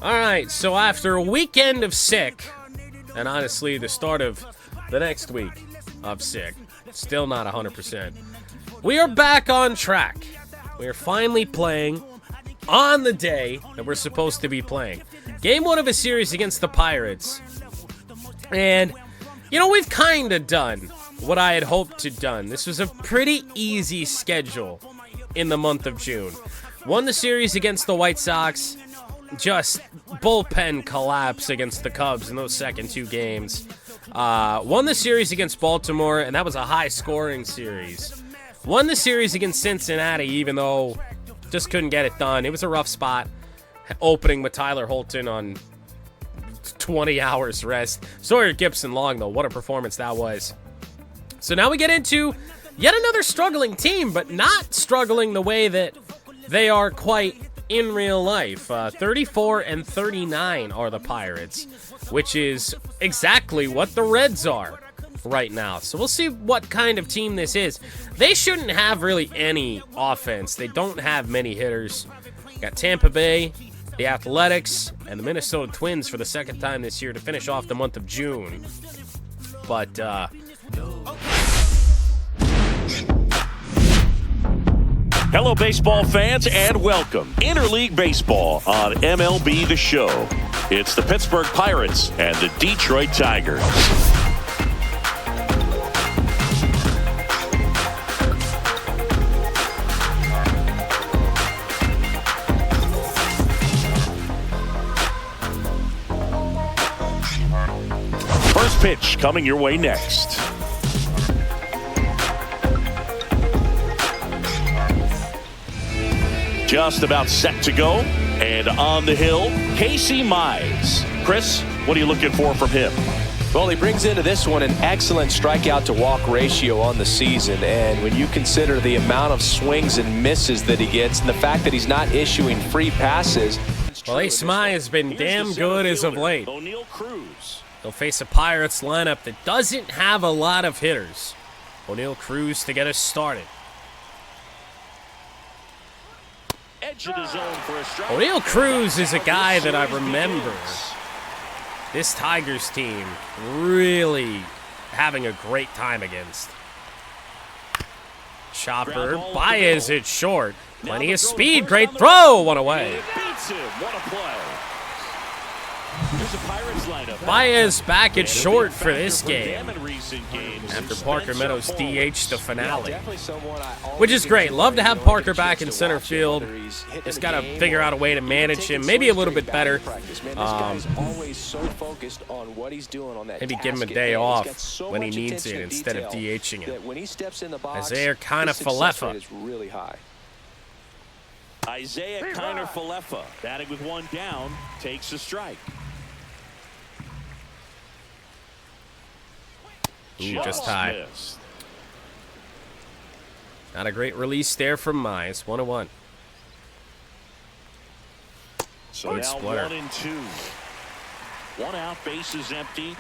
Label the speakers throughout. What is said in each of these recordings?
Speaker 1: All right, so after a weekend of sick, and honestly the start of the next week of sick, still not 100%, we are back on track. We are finally playing on the day that we're supposed to be playing. Game 1 of a series against the Pirates. And, you know, we've kind of done what I had hoped to done. This was a pretty easy schedule in the month of June. Won the series against the White Sox. Just bullpen collapse against the Cubs in those second 2 games. Won the series against Baltimore, and that was a high-scoring series. Won the series against Cincinnati, even though just couldn't get it done. It was a rough spot. Opening with Tyler Holton on 20 hours rest. Sawyer Gipson long, though. What a performance that was. So now we get into yet another struggling team, but not struggling the way that they are quite in real life. 34 and 39 are the Pirates, which is exactly what the Reds are right now. So we'll see what kind of team this is. They shouldn't have really any offense. They don't have many hitters. Got Tampa Bay, the Athletics, and the Minnesota Twins for the second time this year to finish off the month of June. But,
Speaker 2: Hello, baseball fans, and welcome. Interleague Baseball on MLB The Show. It's the Pittsburgh Pirates and the Detroit Tigers. First pitch coming your way next. Just about set to go, and on the hill, Casey Mize. Chris, what are you looking for from him?
Speaker 3: Well, he brings into this one an excellent strikeout to walk ratio on the season, and when you consider the amount of swings and misses that he gets and the fact that he's not issuing free passes.
Speaker 1: well, Ace Mize has been damn good as of late.
Speaker 2: O'Neal Cruz.
Speaker 1: They'll face a Pirates lineup that doesn't have a lot of hitters. O'Neal Cruz to get us started. O'Neal Cruz is a guy that I remember this Tigers team really having a great time against. Chopper, Baez at short. Plenty of speed, great throw, one away.
Speaker 2: What a play.
Speaker 1: Baez back at short for this game after Parker Meadows DH the finale, which is great. Love to have Parker back in center field. Just got to figure out a way to manage him, maybe a little bit better. Maybe give him a day off when he needs it instead of DHing him. Isaiah Kiner-Falefa.
Speaker 2: Isaiah Kiner-Falefa, batting with one down, takes a strike.
Speaker 1: Ooh, just high. Not a great release there from Mize. 1-1.
Speaker 2: So
Speaker 1: good
Speaker 2: now
Speaker 1: splitter.
Speaker 2: 1-2. One out, bases empty.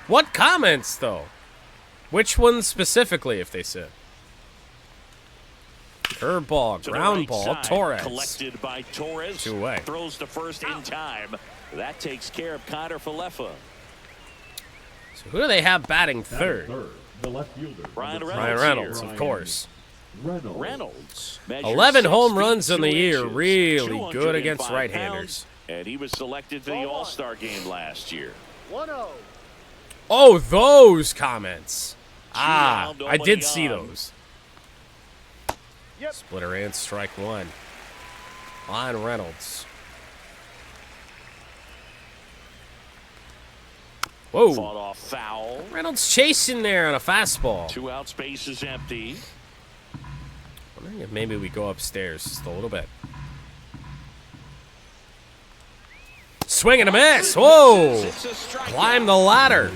Speaker 1: What comments, though? Which ones specifically, if they said? Curveball, ground ball,
Speaker 2: side,
Speaker 1: Torres.
Speaker 2: Collected by Torres.
Speaker 1: 2 away.
Speaker 2: Throws to first in time. That takes care of Kiner-Falefa.
Speaker 1: So who do they have batting third?
Speaker 4: The left fielder.
Speaker 2: Ryan
Speaker 1: Reynolds,
Speaker 2: here.
Speaker 1: of course.
Speaker 2: Reynolds.
Speaker 1: 11 home runs in the year. Really good against right-handers.
Speaker 2: And he was selected for the All-Star game last year.
Speaker 5: 1-0.
Speaker 1: Oh, those comments. I did see those. Splitter and strike one. On Reynolds. Whoa.
Speaker 2: Fought off foul.
Speaker 1: Reynolds chasing there on a fastball.
Speaker 2: 2 outs, bases empty.
Speaker 1: Wondering if maybe we go upstairs just a little bit. Swing and a miss. Whoa. Climb the ladder.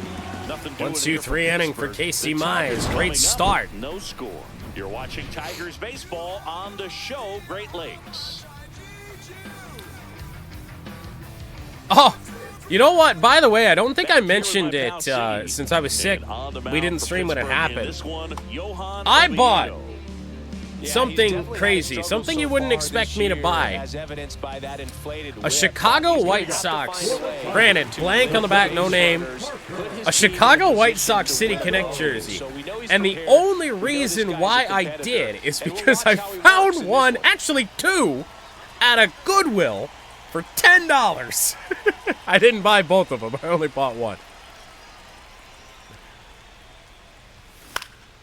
Speaker 1: 1-2-3 inning for Casey Mize. Great start.
Speaker 2: No score. You're watching Tigers baseball on the show Great Lakes.
Speaker 1: Oh, you know what? By the way, I don't think I mentioned it since I was sick. We didn't stream when it happened. I bought something crazy, something you wouldn't expect me to buy. A Chicago White Sox, granted, blank on the back, no name, a Chicago White Sox City Connect jersey. And the only reason why I did is because I found one, actually two, at a Goodwill for $10. I didn't buy both of them, I only bought one.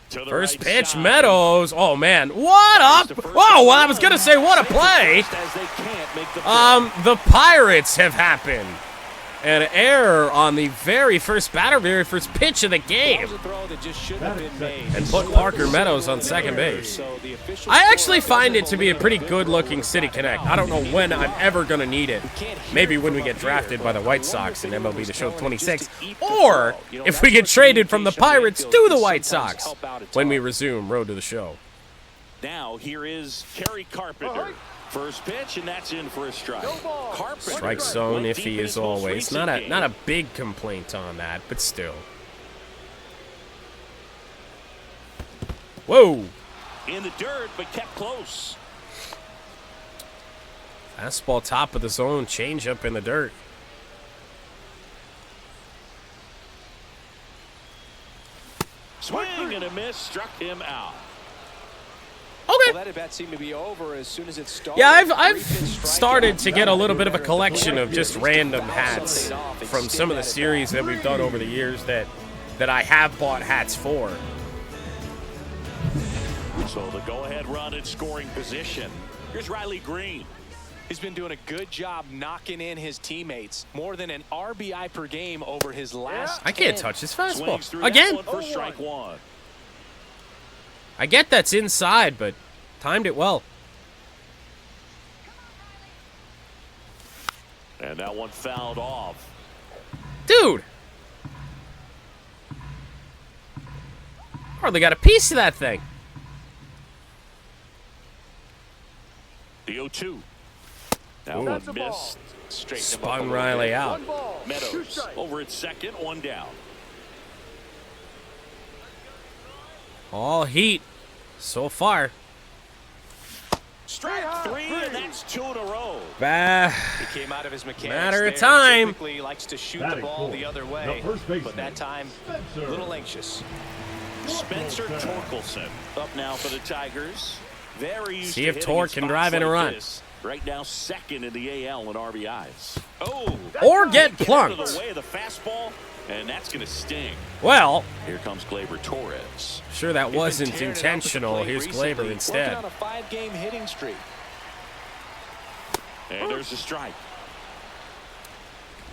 Speaker 1: First pitch, Meadows. Oh, man. What up? Whoa, well, I was going to say, what a play. The Pirates have happened. An error on the very first batter, very first pitch of the game. And put Parker Meadows on second base. I actually find it to be a pretty good-looking City Connect. I don't know when I'm ever going to need it. Maybe when we get drafted by the White Sox in MLB The Show 26. Or if we get traded from the Pirates to the White Sox when we resume Road to the Show.
Speaker 2: Now here is Kerry Carpenter. First pitch, and that's in for a strike.
Speaker 1: Strike zone iffy as always. Not a big complaint on that, but still. Whoa!
Speaker 2: In the dirt, but kept close.
Speaker 1: Fastball top of the zone, changeup in the dirt.
Speaker 2: Swing and a miss, struck him out.
Speaker 1: Okay.
Speaker 3: Well, that seemed to be over as soon as it started.
Speaker 1: Yeah, I've started to get a little bit of a collection of just random hats from some of the series that we've done over the years that I have bought hats for.
Speaker 2: So the go-ahead run in scoring position. Here's Riley Green.
Speaker 3: He's been doing a good job knocking in his teammates. More than an RBI per game over his last 10.
Speaker 1: I can't touch his fastball. Again.
Speaker 2: For strike one.
Speaker 1: I get that's inside, but timed it well.
Speaker 2: And that one fouled off.
Speaker 1: Dude! Hardly got a piece of that thing.
Speaker 2: The 0-2. That one missed.
Speaker 1: Spun Riley out.
Speaker 2: Meadows over at second, one down.
Speaker 1: All heat so far.
Speaker 2: Strike three, and that's 2 in a row.
Speaker 3: He came out of his mechanics.
Speaker 1: Matter of time.
Speaker 3: Typically likes to shoot the ball the other way, but that time a little anxious.
Speaker 2: Spencer Torkelson up now for the Tigers. Very used
Speaker 1: See
Speaker 2: to
Speaker 1: if Torque can drive in a run.
Speaker 2: This. Right now, second in the AL in RBIs. Oh,
Speaker 1: or get plunked.
Speaker 2: Out of the way of the fastball, and that's going to sting.
Speaker 1: Well,
Speaker 2: here comes Gleyber Torres.
Speaker 1: Sure, that wasn't intentional. Here's Gleyber instead.
Speaker 3: On a 5-game hitting streak.
Speaker 2: And there's a strike.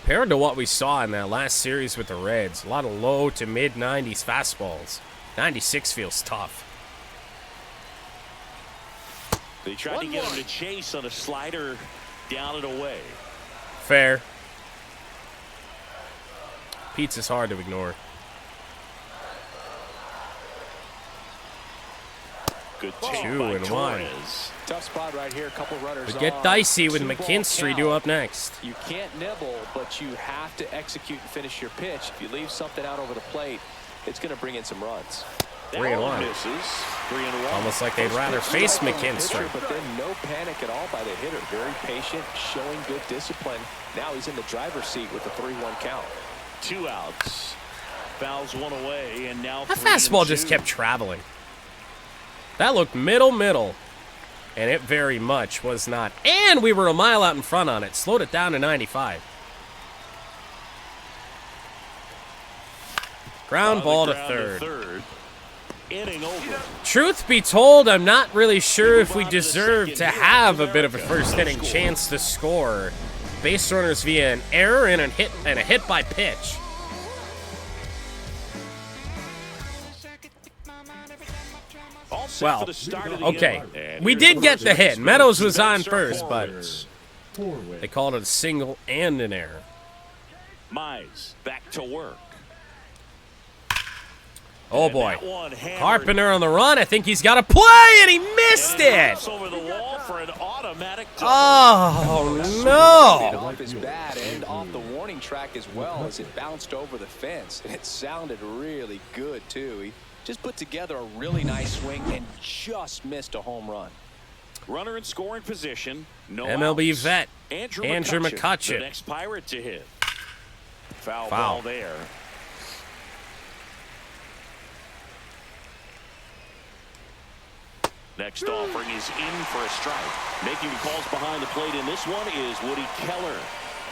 Speaker 1: Compared to what we saw in that last series with the Reds, a lot of low to mid-90s fastballs. 96 feels tough.
Speaker 2: They tried to get him to chase on a slider down and away.
Speaker 1: Fair. Pizza's hard to ignore.
Speaker 2: Good take
Speaker 1: 2-1.
Speaker 3: Tough spot right here. A couple runners.
Speaker 1: We get dicey with McKinstry due up next.
Speaker 3: You can't nibble, but you have to execute and finish your pitch. If you leave something out over the plate, it's going to bring in some runs.
Speaker 1: 3-1.
Speaker 2: Misses. 3-1.
Speaker 1: Almost like they'd rather face McKinstry.
Speaker 3: But then no panic at all by the hitter. Very patient, showing good discipline. Now he's in the driver's seat with the 3-1 count.
Speaker 2: 2 outs. Fouls one away, and now
Speaker 1: that fastball just kept traveling. That looked middle, and it very much was not. And we were a mile out in front on it. Slowed it down to 95. Ground ball to third.
Speaker 2: Inning over.
Speaker 1: Truth be told, I'm not really sure if we deserve to have a bit of a first inning chance to score. Base runners via an error and a hit by pitch. Well, okay. We did get the hit. Meadows was on first, but they called it a single and an error.
Speaker 2: Mize back to work.
Speaker 1: Oh boy. Carpenter on the run. I think he's got a play, and he missed it.
Speaker 2: Over the wall for an automatic
Speaker 1: oh no.
Speaker 3: Off his bat and off the warning track as well as it bounced over the fence. And it sounded really good too. just put together a really nice swing and just missed a home run.
Speaker 2: Runner in scoring position. No
Speaker 1: MLB
Speaker 2: outs.
Speaker 1: vet
Speaker 2: Andrew
Speaker 1: McCutcheon.
Speaker 2: The next Pirate to hit. Foul
Speaker 1: Foul
Speaker 2: ball there. Next offering is in for a strike. Making the calls behind the plate in this one is Woody Keller.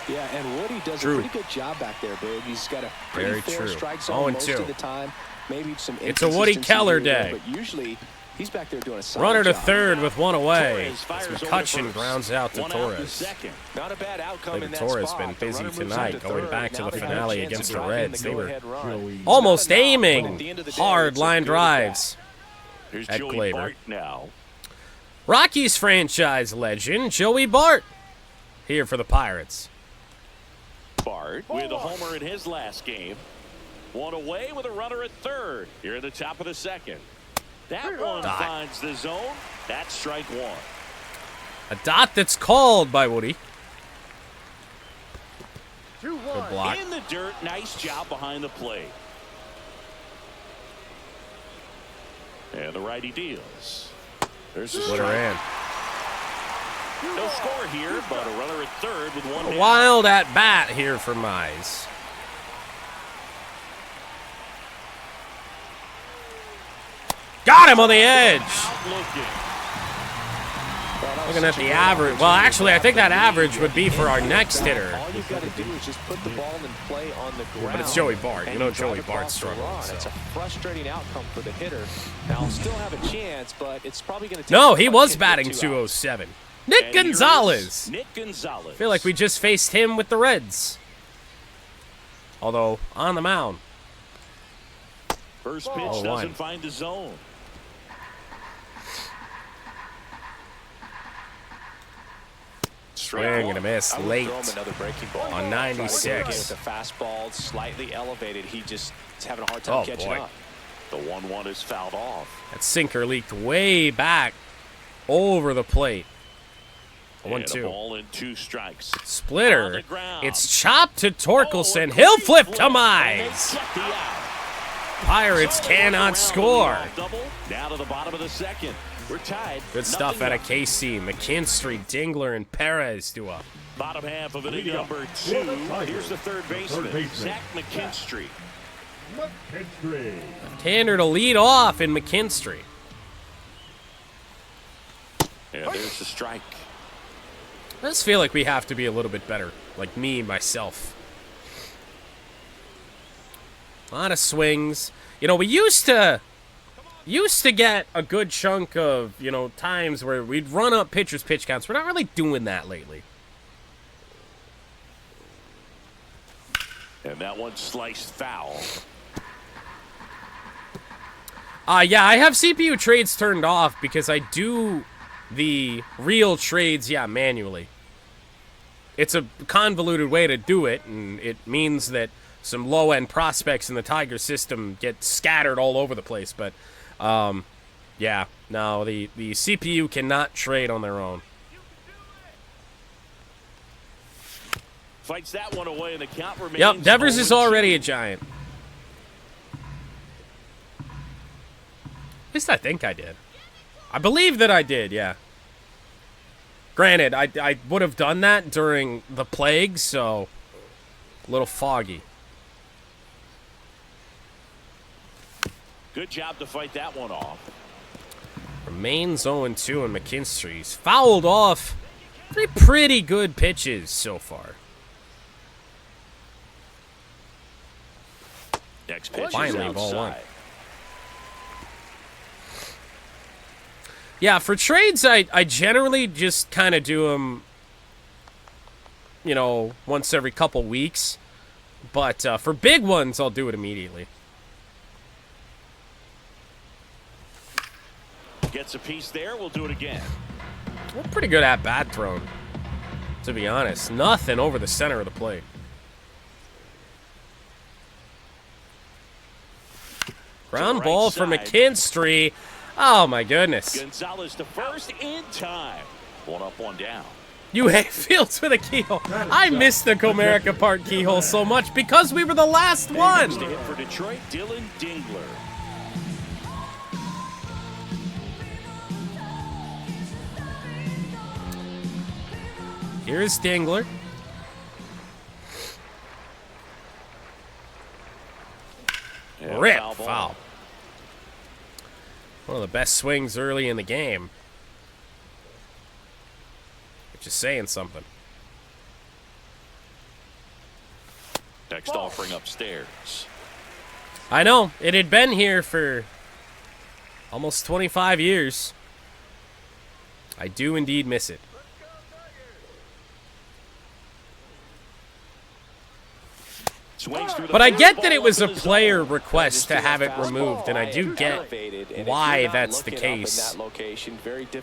Speaker 3: Yeah, and Woody does a pretty good job back there, Big. He's got a pretty fair strike zone most of the time. Maybe some
Speaker 1: it's a Woody Keller day.
Speaker 3: But usually he's back there doing a solid
Speaker 1: runner to
Speaker 3: job.
Speaker 1: third with one away. McCutcheon grounds out to Torres.
Speaker 3: Not a bad outcome in that
Speaker 1: Torres
Speaker 3: spot.
Speaker 1: been busy
Speaker 3: The runner moves
Speaker 1: tonight,
Speaker 3: into
Speaker 1: going
Speaker 3: third.
Speaker 1: back to
Speaker 3: Now
Speaker 1: the
Speaker 3: they have a
Speaker 1: finale
Speaker 3: chance
Speaker 1: against
Speaker 3: to
Speaker 1: the
Speaker 3: drive in
Speaker 1: Reds.
Speaker 3: the
Speaker 1: They were
Speaker 3: go-ahead run.
Speaker 1: almost
Speaker 3: But
Speaker 1: aiming
Speaker 3: at the end of the day,
Speaker 1: hard
Speaker 3: it's a
Speaker 1: line
Speaker 3: good at-bat.
Speaker 1: drives
Speaker 2: Here's
Speaker 1: at
Speaker 2: Joey
Speaker 1: Glaber.
Speaker 2: Bart now.
Speaker 1: Rockies franchise legend Joey Bart here for the Pirates.
Speaker 2: Bart with a homer in his last game. One away with a runner at third. Here in the top of the second. That one finds the zone. That's strike one.
Speaker 1: A dot that's called by Woody. Good block.
Speaker 2: In the dirt. Nice job behind the plate. And the righty deals. There's the
Speaker 1: Splitter
Speaker 2: strike.
Speaker 1: in.
Speaker 2: No score here, but a runner at third with one down.
Speaker 1: Wild at bat here for Mize. Got him on the edge. Looking at the average. Well, actually, I think that average would be for our next hitter.
Speaker 3: All you've got to do is just put the ball in play on the ground.
Speaker 1: But it's Joey Bart. You
Speaker 3: and
Speaker 1: know
Speaker 3: drive
Speaker 1: Joey
Speaker 3: across
Speaker 1: Bart's
Speaker 3: the
Speaker 1: struggling.
Speaker 3: run.
Speaker 1: So.
Speaker 3: It's a frustrating outcome for the hitter. Now, still have a chance, but it's probably going to take
Speaker 1: No,
Speaker 3: a
Speaker 1: he
Speaker 3: punt
Speaker 1: was
Speaker 3: to get
Speaker 1: batting
Speaker 3: 2 outs.
Speaker 1: 207. Nick
Speaker 2: And here is
Speaker 1: Gonzalez.
Speaker 2: Nick Gonzalez.
Speaker 1: I feel like we just faced him with the Reds. Although, on the mound.
Speaker 2: First pitch
Speaker 1: 0-1.
Speaker 2: doesn't find the zone.
Speaker 1: Swing and a miss
Speaker 3: I would
Speaker 1: late
Speaker 3: throw him another breaking ball.
Speaker 1: on
Speaker 3: Try to get
Speaker 1: 96.
Speaker 3: with the fastball slightly elevated. He just is having a hard time catching
Speaker 1: boy.
Speaker 3: up.
Speaker 2: The 1-1 is fouled off.
Speaker 1: That sinker leaked way back over the plate.
Speaker 2: And a
Speaker 1: 1-2.
Speaker 2: ball and 2 strikes. On
Speaker 1: Splitter.
Speaker 2: the ground.
Speaker 1: It's chopped to
Speaker 2: Oh, a
Speaker 1: Torkelson.
Speaker 2: great
Speaker 1: He'll flip to
Speaker 2: And they
Speaker 1: Mize.
Speaker 2: get the out.
Speaker 1: Pirates
Speaker 2: So
Speaker 1: cannot
Speaker 2: around
Speaker 1: score.
Speaker 2: the double. Now to the bottom of the second. We're tied.
Speaker 1: Good stuff
Speaker 2: Nothing
Speaker 1: out of
Speaker 2: up.
Speaker 1: KC. McKinstry, Dingler, and Perez do up.
Speaker 2: Bottom half of inning number 2. Here's the third baseman, Zach McKinstry.
Speaker 1: Left-hander to lead off in McKinstry.
Speaker 2: And there's the strike.
Speaker 1: I just feel like we have to be a little bit better. Like me, myself. A lot of swings. You know, we used to get a good chunk of, you know, times where we'd run up pitchers' pitch counts. We're not really doing that lately.
Speaker 2: And that one sliced foul.
Speaker 1: Yeah, I have CPU trades turned off because I do the real trades, manually. It's a convoluted way to do it, and it means that some low-end prospects in the Tiger system get scattered all over the place. But, yeah, no, the CPU cannot trade on their own.
Speaker 2: Fights that one away, and the count remains.
Speaker 1: Yep, Devers is
Speaker 2: 0-2.
Speaker 1: already a Giant. At least I think I did. I believe that I did, yeah. Granted, I would have done that during the plague, so a little foggy.
Speaker 2: Good job to fight that one off.
Speaker 1: Remains 0-2 in McKinstry's. Fouled off 3 pretty good pitches so far.
Speaker 2: Next pitch
Speaker 1: Finally,
Speaker 2: is
Speaker 1: ball
Speaker 2: outside.
Speaker 1: one. Yeah, for trades, I generally just kind of do them, you know, once every couple weeks. But for big ones, I'll do it immediately.
Speaker 2: Gets a piece there. We'll do it again.
Speaker 1: Well, pretty good at-bat thrown, to be honest. Nothing over the center of the plate. Ground
Speaker 2: right
Speaker 1: ball for
Speaker 2: side.
Speaker 1: McKinstry. Oh, my goodness.
Speaker 2: Gonzalez to first in time. 1 up, 1 down.
Speaker 1: You hate Fields with a keyhole. I missed the Comerica Park keyhole so much because we were the last one.
Speaker 2: To hit for Detroit, Dylan Dingler.
Speaker 1: Here's Dingler. Rip foul. One of the best swings early in the game. Which is saying something.
Speaker 2: Next offering upstairs.
Speaker 1: I know. It had been here for almost 25 years. I do indeed miss it. But I get that it was a player request to have it removed, and I do get why that's the case.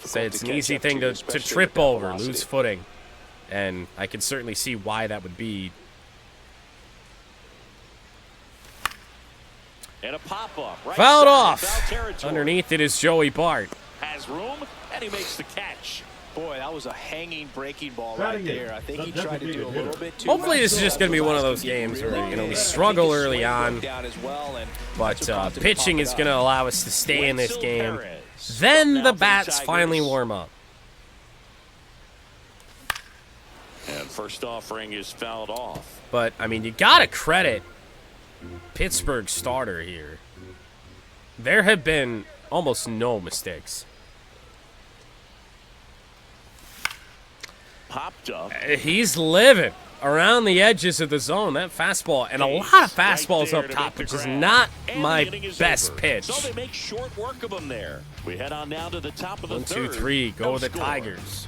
Speaker 1: So it's an easy thing to trip over, lose footing, and I can certainly see why that would be.
Speaker 2: And a pop-up. Right
Speaker 1: Fouled
Speaker 2: side,
Speaker 1: off.
Speaker 2: foul territory.
Speaker 1: Underneath it is Joey Bart.
Speaker 2: Has room, and he makes the catch.
Speaker 3: Boy, that was a hanging breaking ball right there. I think he tried to do a little bit too
Speaker 1: Hopefully this is just going to be one of those games where, you know, we struggle early on, but pitching is going to allow us to stay in this game. Then the bats finally warm up.
Speaker 2: And first offering is fouled off.
Speaker 1: But, I mean, you got to credit Pittsburgh starter here. There have been almost no mistakes.
Speaker 2: Popped up.
Speaker 1: He's living around the edges of the zone. That fastball, and a lot of fastballs up top, which is not my best pitch.
Speaker 2: So they make short work of him there. We head on now to the top of the
Speaker 1: 1, 2,
Speaker 2: third.
Speaker 1: 3, go with the
Speaker 2: score.
Speaker 1: Tigers.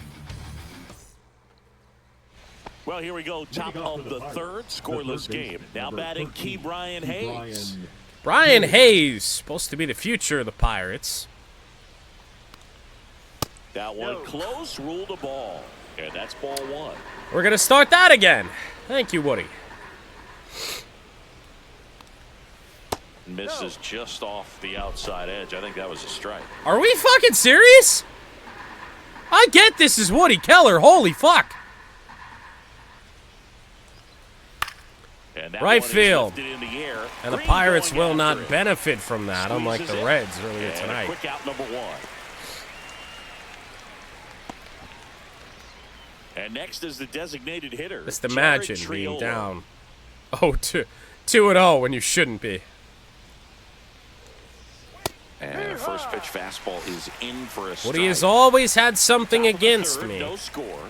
Speaker 2: Well, here we go. Top of the third, scoreless game. Now batting Key Brian Hayes.
Speaker 1: Brian Hayes, supposed to be the future of the Pirates.
Speaker 2: That one close, ruled a ball. And that's ball one.
Speaker 1: We're going to start that again. Thank you, Woody.
Speaker 2: Misses just off the outside edge. I think that was a strike.
Speaker 1: Are we fucking serious? I get this is Woody Keller. Holy fuck.
Speaker 2: And that
Speaker 1: Right
Speaker 2: one is
Speaker 1: field.
Speaker 2: lifted in the air.
Speaker 1: And the
Speaker 2: Green
Speaker 1: Pirates
Speaker 2: going
Speaker 1: will
Speaker 2: after
Speaker 1: not
Speaker 2: it.
Speaker 1: benefit from that, unlike
Speaker 2: Squeezes
Speaker 1: the
Speaker 2: it.
Speaker 1: Reds earlier
Speaker 2: And a
Speaker 1: tonight.
Speaker 2: quick out number one. And next is the designated hitter.
Speaker 1: Just
Speaker 2: Jared
Speaker 1: imagine being
Speaker 2: Triolo.
Speaker 1: down 2-0 when you shouldn't be.
Speaker 2: And first pitch fastball is in for a strike.
Speaker 1: Woody has always had something
Speaker 2: Top of the
Speaker 1: against
Speaker 2: third,
Speaker 1: me.
Speaker 2: No score.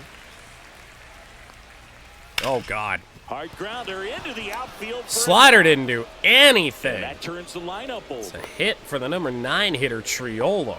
Speaker 1: Oh, God.
Speaker 2: Hard grounder into the outfield.
Speaker 1: Slider didn't do
Speaker 2: And
Speaker 1: anything.
Speaker 2: that turns the lineup
Speaker 1: It's
Speaker 2: over.
Speaker 1: a hit for the number 9 hitter, Triolo.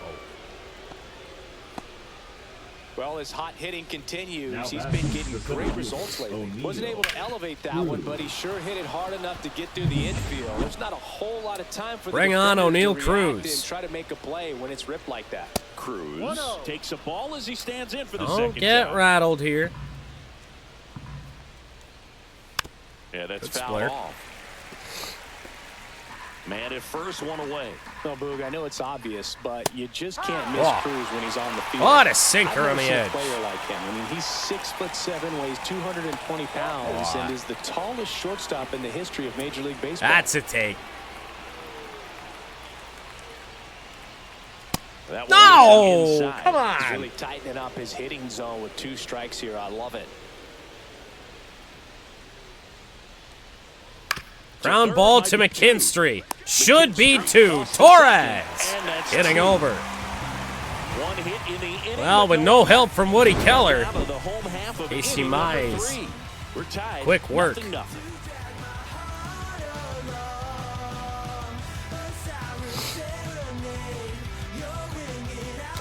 Speaker 3: Well, as hot hitting continues, he's been getting great results lately. Wasn't able to elevate that one, but he sure hit it hard enough to get through the infield. There's not a whole lot of time for
Speaker 1: Bring
Speaker 3: the
Speaker 1: on
Speaker 3: defender
Speaker 1: O'Neal
Speaker 3: to
Speaker 1: Cruz.
Speaker 3: react and try to make a play when it's ripped like that.
Speaker 2: Cruz takes a ball as he stands in for the
Speaker 1: Don't
Speaker 2: second
Speaker 1: get
Speaker 2: time.
Speaker 1: rattled here.
Speaker 2: Yeah, that's
Speaker 1: Good
Speaker 2: fouled
Speaker 1: splurt.
Speaker 2: off. Man at first, one away.
Speaker 3: No, Boog, I know it's obvious, but you just can't miss
Speaker 1: Oh.
Speaker 3: Cruz when he's on the field.
Speaker 1: What a sinker
Speaker 3: I've
Speaker 1: on the
Speaker 3: never seen
Speaker 1: edge.
Speaker 3: a player like him. I mean, he's 6'7", weighs 220 pounds, and is the tallest shortstop in the history of Major League Baseball.
Speaker 1: That's a take.
Speaker 2: That one
Speaker 1: No!
Speaker 2: is inside.
Speaker 1: Come
Speaker 3: He's
Speaker 1: on.
Speaker 3: really tightening up his hitting zone with 2 strikes here. I love it.
Speaker 1: Ground ball to McKinstry. Should be 2. Torres hitting over.
Speaker 2: One hit in the inning.
Speaker 1: Well, with no help from Woody Keller.
Speaker 2: Out of the home half of
Speaker 1: Casey
Speaker 2: inning number
Speaker 1: Mize.
Speaker 2: 3. We're tied.
Speaker 1: Quick work.
Speaker 2: 0-0.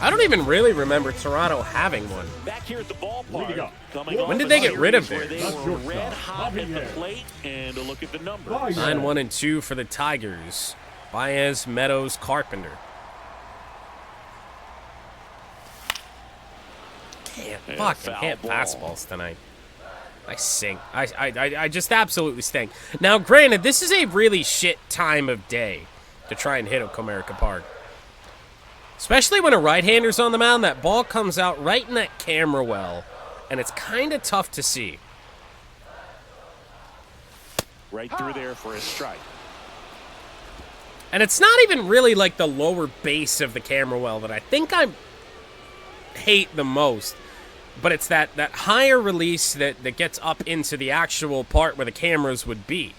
Speaker 1: I don't even really remember Toronto having one.
Speaker 2: Back here at the ballpark.
Speaker 1: When did they get rid of
Speaker 2: theirs?
Speaker 1: theirs?
Speaker 2: They were red hot at the plate, and a look at the numbers.
Speaker 1: 9-1-2 for the Tigers. Baez, Meadows, Carpenter. Can't
Speaker 2: And
Speaker 1: fucking
Speaker 2: foul
Speaker 1: hit
Speaker 2: ball.
Speaker 1: fastballs tonight. I stink. I just absolutely stink. Now, granted, this is a really shit time of day to try and hit at Comerica Park. Especially when a right-hander's on the mound, that ball comes out right in that camera well, and it's kind of tough to see.
Speaker 2: Right through there for a strike.
Speaker 1: And it's not even really like the lower base of the camera well that I think I hate the most. but it's that higher release that gets up into the actual part where the cameras would be.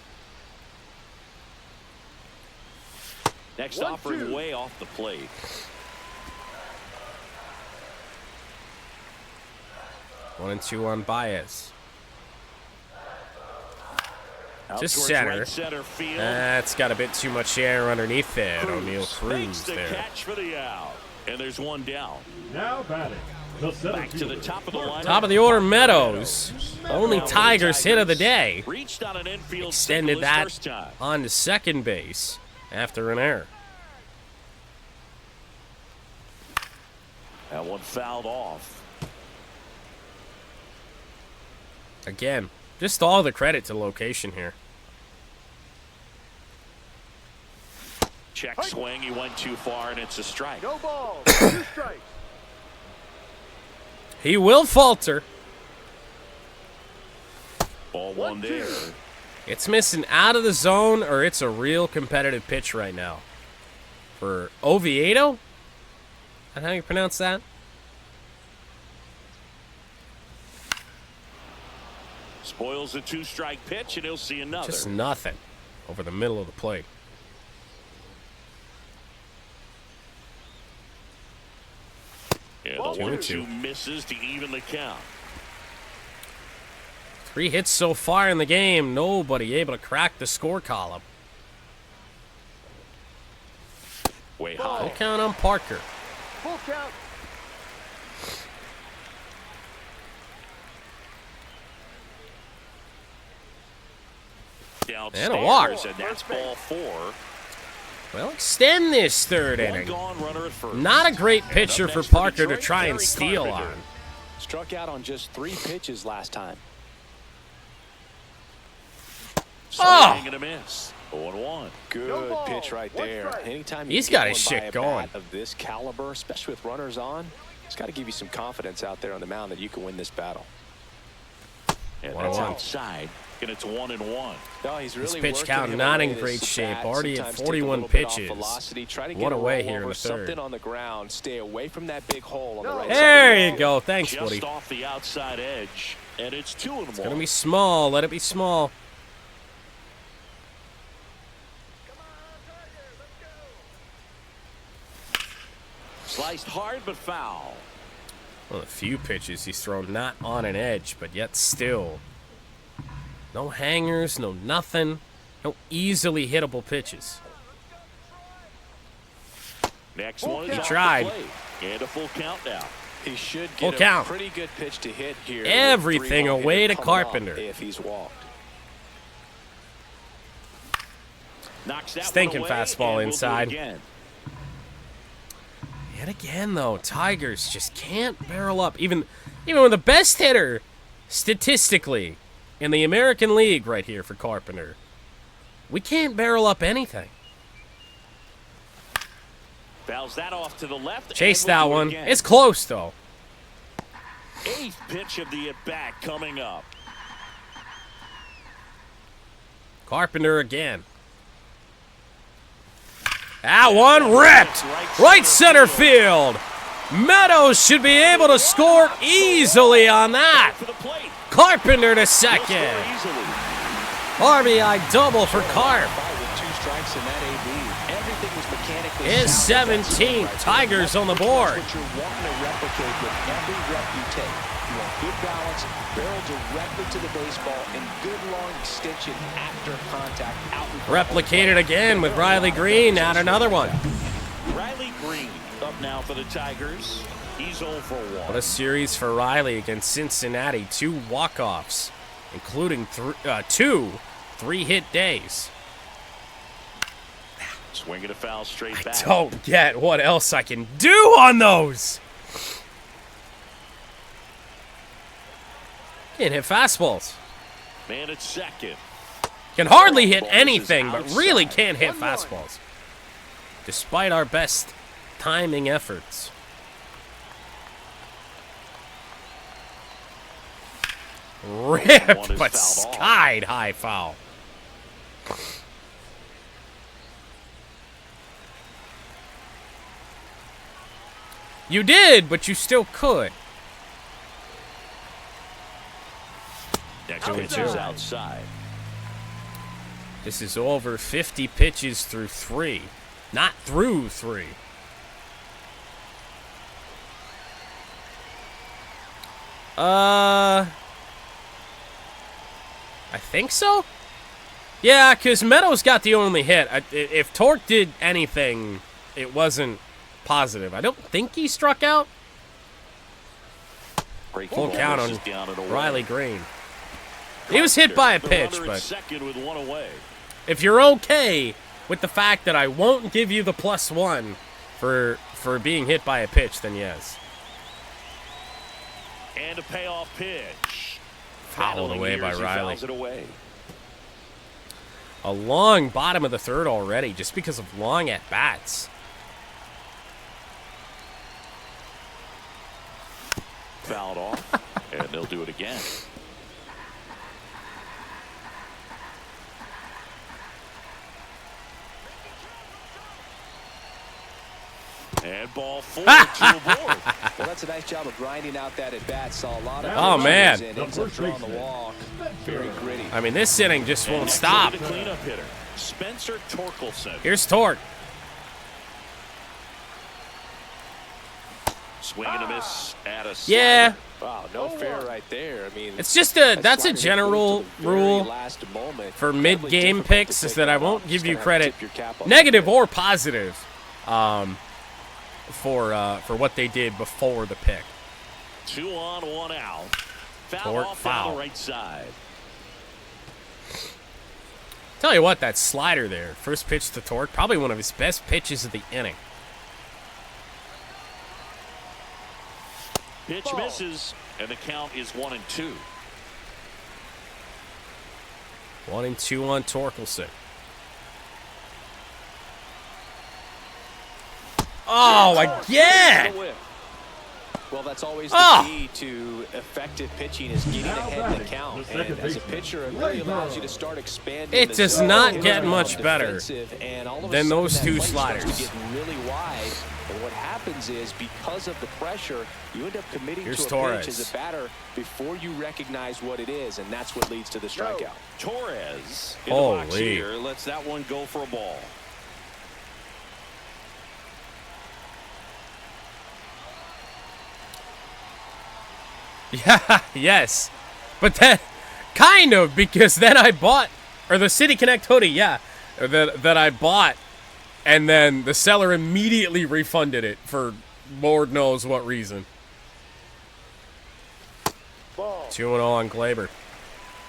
Speaker 2: Next offering way off the plate.
Speaker 1: One and two on Baez.
Speaker 2: Out
Speaker 1: Just
Speaker 2: towards
Speaker 1: center.
Speaker 2: right center field.
Speaker 1: That's got a bit too much air underneath it. O'Neal Cruz
Speaker 2: the
Speaker 1: there.
Speaker 2: catch for the out. And there's one down.
Speaker 4: Now batting. The center
Speaker 2: Back to the top of the lineup.
Speaker 1: Top of the order, Meadows. Only Tigers hit of the day.
Speaker 2: Reached on an infield
Speaker 1: Extended
Speaker 2: single his
Speaker 1: that
Speaker 2: first time.
Speaker 1: on to second base after an error.
Speaker 2: That one fouled off.
Speaker 1: Again, just all the credit to location here.
Speaker 2: Check swing. He went too far, and it's a strike.
Speaker 5: No ball. 2 strikes.
Speaker 1: He will falter.
Speaker 2: Ball one there.
Speaker 1: It's missing out of the zone, or it's a real competitive pitch right now. For Oviedo? Is that how you pronounce that?
Speaker 2: Spoils a 2-strike pitch, and he'll see another.
Speaker 1: Just nothing over the middle of the plate.
Speaker 2: Yeah,
Speaker 1: Ball
Speaker 2: the
Speaker 1: 2-2.
Speaker 2: 1-2 misses to even the count.
Speaker 1: 3 hits so far in the game. Nobody able to crack the score column.
Speaker 2: Way
Speaker 1: Full
Speaker 2: high.
Speaker 1: count on Parker.
Speaker 5: Full count.
Speaker 1: And a walk.
Speaker 2: And that's ball 4.
Speaker 1: Well, extend this third
Speaker 2: One
Speaker 1: inning.
Speaker 2: gone, runner at first.
Speaker 1: Not a great pitcher for Parker to try and steal on.
Speaker 3: Struck out on just 3 pitches last time.
Speaker 1: Oh!
Speaker 2: Swing and a miss. 0-1.
Speaker 3: Good pitch right there. Anytime
Speaker 1: He's
Speaker 3: you
Speaker 1: got
Speaker 3: get
Speaker 1: his
Speaker 3: one by
Speaker 1: shit
Speaker 3: a
Speaker 1: going.
Speaker 3: bat of this caliber, especially with runners on, it's got to give you some confidence out there on the mound that you can win this battle.
Speaker 2: And
Speaker 1: 1-1.
Speaker 2: that's outside. And it's 1-1.
Speaker 3: No, he's really
Speaker 1: pitch
Speaker 3: working
Speaker 1: count
Speaker 3: him
Speaker 1: not
Speaker 3: away
Speaker 1: in
Speaker 3: this
Speaker 1: great shape.
Speaker 3: bat.
Speaker 1: Already at
Speaker 3: Sometimes take a
Speaker 1: 41
Speaker 3: little bit off
Speaker 1: pitches.
Speaker 3: velocity. Try to
Speaker 1: One
Speaker 3: get a
Speaker 1: away
Speaker 3: roll
Speaker 1: here in
Speaker 3: over,
Speaker 1: the third.
Speaker 3: something on the ground. Stay away from that big hole on the right
Speaker 1: There
Speaker 3: side.
Speaker 1: you go. Thanks,
Speaker 2: Just
Speaker 1: Woody.
Speaker 2: off the outside edge. And it's 2-1.
Speaker 1: It's gonna be small. Let it be small.
Speaker 2: Sliced hard but foul.
Speaker 1: One of the few pitches he's thrown not on an edge, but yet still. No hangers, no nothing. No easily hittable pitches.
Speaker 2: Next one is
Speaker 1: He
Speaker 2: off
Speaker 1: tried.
Speaker 2: the plate. And a full count now.
Speaker 3: He should
Speaker 1: Full
Speaker 3: get
Speaker 1: count.
Speaker 3: a pretty good pitch to hit here.
Speaker 1: Everything
Speaker 3: with 3
Speaker 1: away to
Speaker 3: hitter coming up
Speaker 1: Carpenter.
Speaker 3: if he's walked.
Speaker 2: Knocks that
Speaker 1: Stinking
Speaker 2: one away,
Speaker 1: fastball
Speaker 2: and we'll do it
Speaker 1: inside.
Speaker 2: again.
Speaker 1: Yet again, though, Tigers just can't barrel up. Even when the best hitter, statistically, in the American League right here for Carpenter, we can't barrel up anything.
Speaker 2: Fouls that off to the left.
Speaker 1: Chase
Speaker 2: and we'll
Speaker 1: that
Speaker 2: do it
Speaker 1: one.
Speaker 2: again.
Speaker 1: It's close, though.
Speaker 2: 8th pitch of the at-bat coming up.
Speaker 1: Carpenter again. That one ripped. Right center field. Meadows should be able to score easily on that.
Speaker 2: For the plate.
Speaker 1: Carpenter to
Speaker 2: He'll score
Speaker 1: second.
Speaker 2: easily.
Speaker 1: RBI double for Carp.
Speaker 3: With 2 strikes in that AB, everything was mechanically
Speaker 1: His
Speaker 3: sound.
Speaker 1: 17th. Tigers on the board.
Speaker 3: That's what you're wanting to replicate with every rep you take. You want good balance, barrel directly to the baseball, and good long extension after contact out in front.
Speaker 1: Replicated again with Riley Green. Add another one.
Speaker 2: Riley Green up now for the Tigers. He's 0 for 1.
Speaker 1: What a series for Riley against Cincinnati. 2 walk-offs, including 2 3-hit days.
Speaker 2: Swing and a foul straight
Speaker 1: I
Speaker 2: back.
Speaker 1: don't get what else I can do on those. Can't hit fastballs.
Speaker 2: Man at second.
Speaker 1: Can hardly hit anything, but really can't hit fastballs. Despite our best timing efforts. Ripped, but skied high foul. You did, but you still could.
Speaker 2: pitches outside.
Speaker 1: This is over 50 pitches through 3. Not through 3. I think so. Yeah, because Meadows got the only hit. If Torque did anything, it wasn't positive. I don't think he struck out. Full count on Riley Green. He was hit by a pitch, but if you're okay with the fact that I won't give you the +1 for being hit by a pitch, then yes.
Speaker 2: And a payoff pitch.
Speaker 1: Fouled away by Riley. A long bottom of the third already, just because of long at-bats.
Speaker 2: Fouled off, and they'll do it again. And ball 4 to a board.
Speaker 3: Well, that's a nice job of grinding out that at bat. Saw a lot of
Speaker 1: oh man,
Speaker 3: ends up drawing the walk. Very gritty.
Speaker 1: I mean, this inning just won't stop.
Speaker 2: The cleanup hitter, Spencer Torkelson.
Speaker 1: Here's Torque.
Speaker 2: Swing and a miss at a
Speaker 1: Yeah.
Speaker 3: Wow, no fair right there. I mean,
Speaker 1: It's just that's a general rule for mid-game picks, is that I won't give you credit, negative or positive, for what they did before the pick.
Speaker 2: 2 on, 1 out. Foul
Speaker 1: Torque,
Speaker 2: off
Speaker 1: foul.
Speaker 2: down the right side.
Speaker 1: Tell you what, that slider there, first pitch to Torque, probably one of his best pitches of the inning.
Speaker 2: Pitch misses, and the count is 1-2.
Speaker 1: 1-2 on Torkelson. Oh, again!
Speaker 3: Well, that's always the key to effective pitching, is getting ahead in the count. And as a pitcher, it really allows you to start expanding.
Speaker 1: It does not get much better than those two sliders.
Speaker 3: Really wide. And what happens is, because of the pressure, you end up committing
Speaker 1: Here's
Speaker 3: to a
Speaker 1: Torres.
Speaker 3: pitch as a batter before you recognize what it is, and that's what leads to the strikeout.
Speaker 2: Torres in the box
Speaker 1: Holy.
Speaker 2: here lets that one go for a ball.
Speaker 1: Yeah, yes. But then, kind of, because then I bought, or the City Connect hoodie, yeah, that I bought, and then the seller immediately refunded it for Lord knows what reason. 2-0 on Glaber.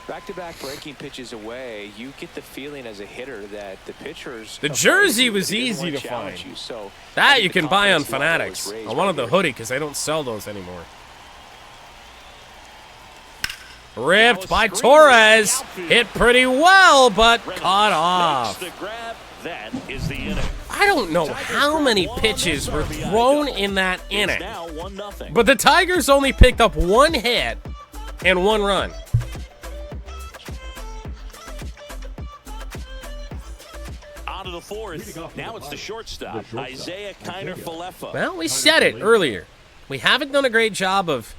Speaker 3: Back-to-back breaking pitches away, you get the feeling as a hitter that the pitchers...
Speaker 1: The jersey was easy to find.
Speaker 3: So
Speaker 1: That you can buy on Fanatics. I wanted the hoodie because they don't sell those anymore. Ripped by Torres. Hit pretty well, but caught off.
Speaker 2: That is the inning.
Speaker 1: I don't know how many pitches were thrown in that inning,
Speaker 2: Now 1-0.
Speaker 1: but the Tigers only picked up 1 hit and 1 run.
Speaker 2: On to the fourth. Now it's the shortstop, Isaiah Kiner-Falefa.
Speaker 1: Well, we said it earlier. We haven't done a great job of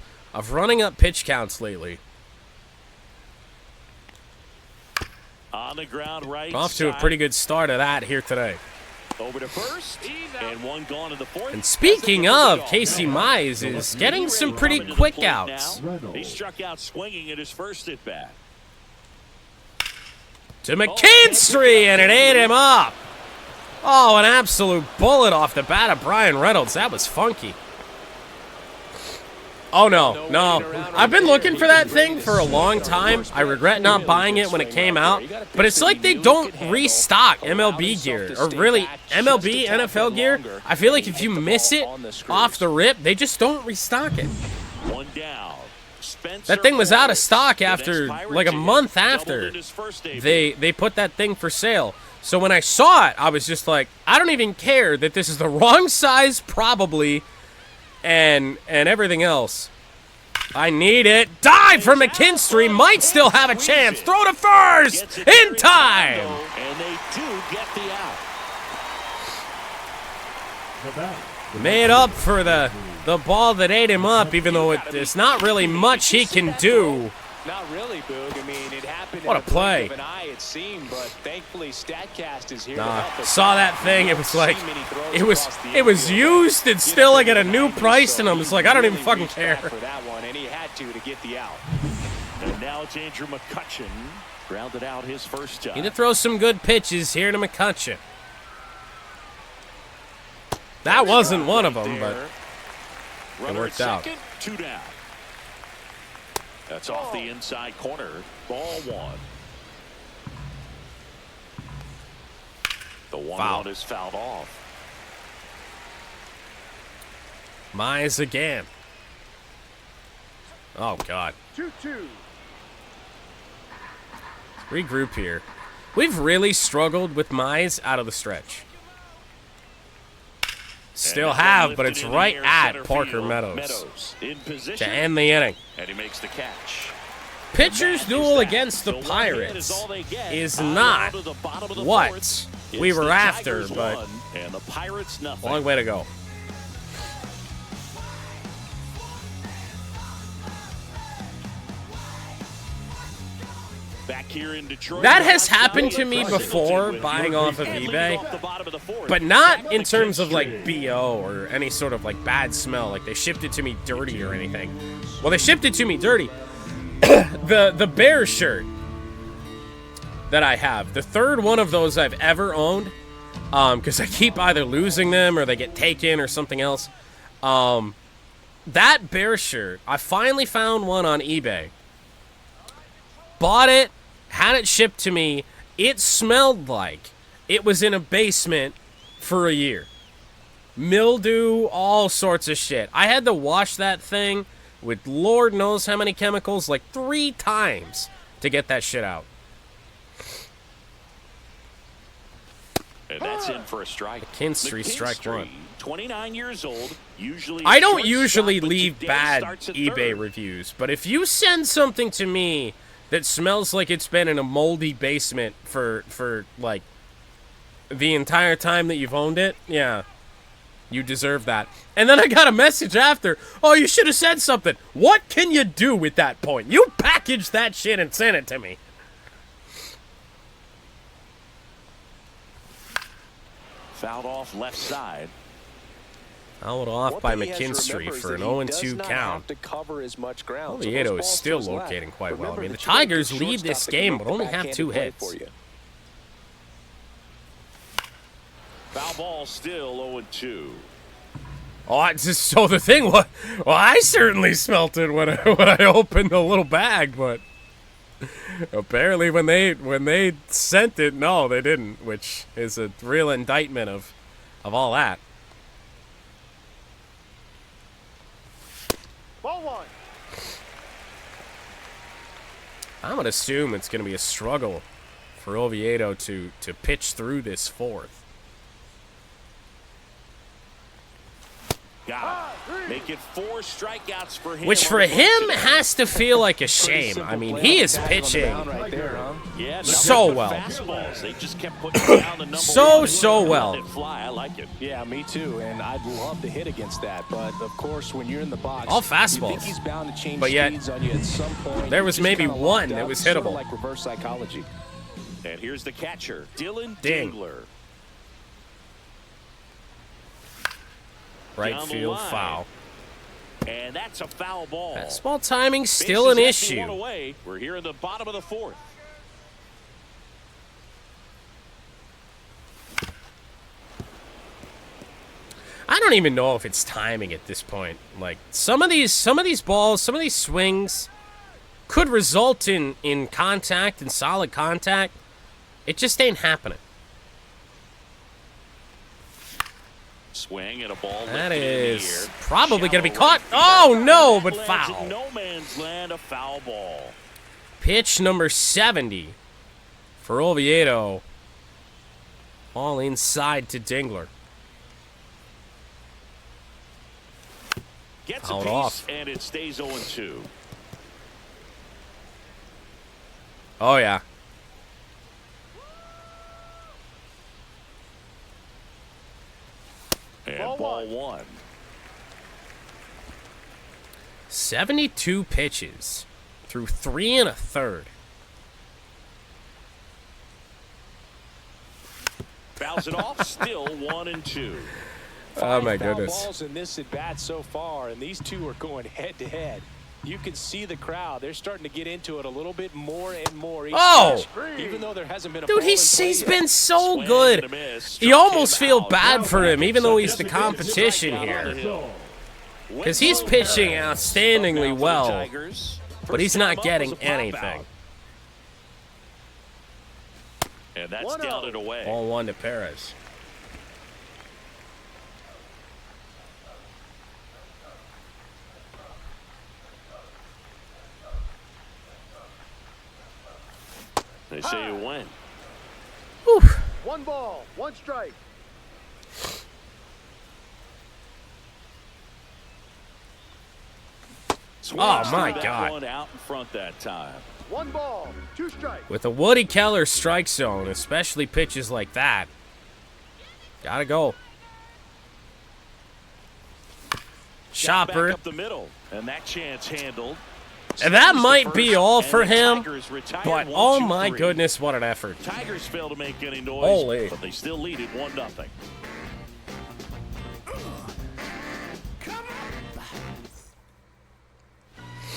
Speaker 1: running up pitch counts lately.
Speaker 2: On the ground right
Speaker 1: Off to a pretty good start of that here today.
Speaker 2: Over to first, and 1 gone in the fourth.
Speaker 1: And speaking of, Casey Mize is getting some pretty quick outs.
Speaker 2: He struck out swinging at his first at bat.
Speaker 1: To McKinstry, and it ate him up. Oh, an absolute bullet off the bat of Brian Reynolds. That was funky. Oh, no. I've been looking for that thing for a long time. I regret not buying it when it came out. But it's like they don't restock MLB gear, or really MLB, NFL gear. I feel like if you miss it off the rip, they just don't restock it.
Speaker 2: 1 down.
Speaker 1: That thing was out of stock after, like a month after they put that thing for sale. So when I saw it, I was just like, I don't even care that this is the wrong size, probably, and everything else. I need it. Dive from McKinstry. Might still have a chance. Throw to first. In time.
Speaker 2: And they do get the out.
Speaker 1: Made up for the ball that ate him up, even though there's not really much he can do
Speaker 3: Not really, Boog. I mean, it happened.
Speaker 1: What a play.
Speaker 3: Of an eye, it seemed, but thankfully, Statcast is here.
Speaker 1: Nah,
Speaker 3: to help us.
Speaker 1: saw that thing. It was like, it was used. It's still like at a new price, and I'm just like, I don't even fucking care.
Speaker 3: For that one, and he had to get the out.
Speaker 2: And now it's Andrew McCutchen. Grounded out his first time.
Speaker 1: Need to throw some good pitches here to McCutchen. That wasn't one of them, but it worked out.
Speaker 2: 2 down. That's off the inside corner. Ball 1. The 1-1 is fouled off.
Speaker 1: Mize again. Oh, God.
Speaker 5: 2-2.
Speaker 1: Regroup here. We've really struggled with Mize out of the stretch. Still have, but it's right at Parker Meadows
Speaker 2: in position
Speaker 1: to end the inning.
Speaker 2: And he makes the catch.
Speaker 1: Pitcher's duel against the Pirates is not what we were after, but
Speaker 2: and the Pirates nothing.
Speaker 1: long way to go.
Speaker 2: Back here in Detroit.
Speaker 1: That has happened to me before, buying off of eBay, but not in terms of like BO or any sort of like bad smell, like they shipped it to me dirty or anything. Well, they shipped it to me dirty. The Bears shirt that I have, the third one of those I've ever owned, because I keep either losing them or they get taken or something else. That Bears shirt, I finally found one on eBay. Bought it, had it shipped to me. It smelled like it was in a basement for a year. Mildew, all sorts of shit. I had to wash that thing with Lord knows how many chemicals, like 3 times to get that shit out.
Speaker 2: And that's in for a strike.
Speaker 1: McKinstry, strike 1.
Speaker 2: 29 years old. Usually
Speaker 1: I don't usually leave bad eBay reviews, but if you send something to me that smells like it's been in a moldy basement for like the entire time that you've owned it, yeah, you deserve that. And then I got a message after, oh, you should have said something. What can you do with that point? You packaged that shit and sent it to me.
Speaker 2: Fouled off left side.
Speaker 1: Fouled off by McKinstry for an 0-2 count. Oviedo is still locating quite well. I mean, the Tigers lead this game, but only have 2 hits.
Speaker 2: Foul ball still 0-2.
Speaker 1: Oh, so the thing was, well, I certainly smelt it when I opened the little bag, but apparently when they sent it, no, they didn't, which is a real indictment of all that.
Speaker 5: Ball 1.
Speaker 1: I'm gonna assume it's gonna be a struggle for Oviedo to pitch through this 4th.
Speaker 2: Got it. Make it 4 strikeouts for him.
Speaker 1: Which for him has to feel like a shame. I mean, he is pitching
Speaker 2: Yeah,
Speaker 1: so well.
Speaker 2: Fastballs. They just kept putting down the number
Speaker 1: So well.
Speaker 2: fly. I like it.
Speaker 3: Yeah, me too, and I'd love to hit against that, but of course, when you're in the box,
Speaker 1: All fastballs.
Speaker 3: you think he's bound to change
Speaker 1: But yet,
Speaker 3: speeds on you at some point.
Speaker 1: there
Speaker 3: You
Speaker 1: was
Speaker 3: just
Speaker 1: maybe
Speaker 3: kinda
Speaker 1: one
Speaker 3: locked
Speaker 1: that
Speaker 3: up,
Speaker 1: was
Speaker 3: sorta
Speaker 1: hittable.
Speaker 3: like reverse psychology.
Speaker 2: And here's the catcher, Dylan
Speaker 1: Ding.
Speaker 2: Dingler.
Speaker 1: Right
Speaker 2: Down the
Speaker 1: field
Speaker 2: line.
Speaker 1: foul.
Speaker 2: And that's a foul ball.
Speaker 1: Fastball timing's still an
Speaker 2: Bases empty,
Speaker 1: issue.
Speaker 2: 1 away. We're here in the bottom of the 4th.
Speaker 1: I don't even know if it's timing at this point. Like some of these balls, some of these swings could result in contact and solid contact. It just ain't happening.
Speaker 2: Swing and a ball
Speaker 1: That
Speaker 2: lifted in the
Speaker 1: is
Speaker 2: air.
Speaker 1: probably going to be
Speaker 2: Shallow
Speaker 1: caught.
Speaker 2: right
Speaker 1: Oh,
Speaker 2: field.
Speaker 1: no, but
Speaker 2: Lands
Speaker 1: foul.
Speaker 2: in no man's land, a foul ball.
Speaker 1: Pitch number 70 for Oviedo. All inside to Dingler.
Speaker 2: Gets
Speaker 1: Fouled
Speaker 2: a piece,
Speaker 1: off.
Speaker 2: and it stays 0-2.
Speaker 1: Oh, yeah.
Speaker 2: And
Speaker 5: Ball
Speaker 2: ball
Speaker 5: 1.
Speaker 2: 1.
Speaker 1: 72 pitches through 3 1/3.
Speaker 2: Fouls it off, still 1-2.
Speaker 1: Oh my
Speaker 3: Five foul
Speaker 1: goodness.
Speaker 3: balls in this at bat so far, and these two are going head to head. You can see the crowd. They're starting to get into it a little bit more and more.
Speaker 1: Oh!
Speaker 3: Pitch, even though there hasn't been a
Speaker 1: Dude,
Speaker 3: ball in
Speaker 1: he's
Speaker 3: play yet.
Speaker 1: been so
Speaker 2: Swing
Speaker 1: good.
Speaker 2: and a miss.
Speaker 1: You
Speaker 2: Struck
Speaker 1: almost
Speaker 2: him
Speaker 1: feel
Speaker 2: out.
Speaker 1: bad for him, even though he's the
Speaker 2: Designated
Speaker 1: competition
Speaker 2: strikeout on the
Speaker 1: here.
Speaker 2: hill.
Speaker 1: Because he's pitching outstandingly
Speaker 2: Up now for the
Speaker 1: well,
Speaker 2: Tigers.
Speaker 1: but he's
Speaker 2: First
Speaker 1: not
Speaker 2: time up
Speaker 1: getting
Speaker 2: was a pop
Speaker 1: anything.
Speaker 2: out. And that's
Speaker 5: 1-0.
Speaker 2: down and away.
Speaker 1: All 1 to Perez.
Speaker 2: They say you win.
Speaker 1: Whew.
Speaker 5: 1 ball, 1 strike.
Speaker 1: Oh, my
Speaker 2: That
Speaker 1: God.
Speaker 2: one out in front that time.
Speaker 5: 1 ball, 2 strikes.
Speaker 1: With a Woody Keller strike zone, especially pitches like that, gotta go.
Speaker 2: Back
Speaker 1: Chopper.
Speaker 2: up the middle, and that chance handled.
Speaker 1: And that
Speaker 2: Squeeze the
Speaker 1: might be
Speaker 2: first,
Speaker 1: all
Speaker 2: and
Speaker 1: for
Speaker 2: the
Speaker 1: him,
Speaker 2: Tigers retire
Speaker 1: but
Speaker 2: 1-2-3.
Speaker 1: oh my goodness, what an effort.
Speaker 2: Tigers fail to make any noise,
Speaker 1: Holy.
Speaker 2: but they still lead it 1-0.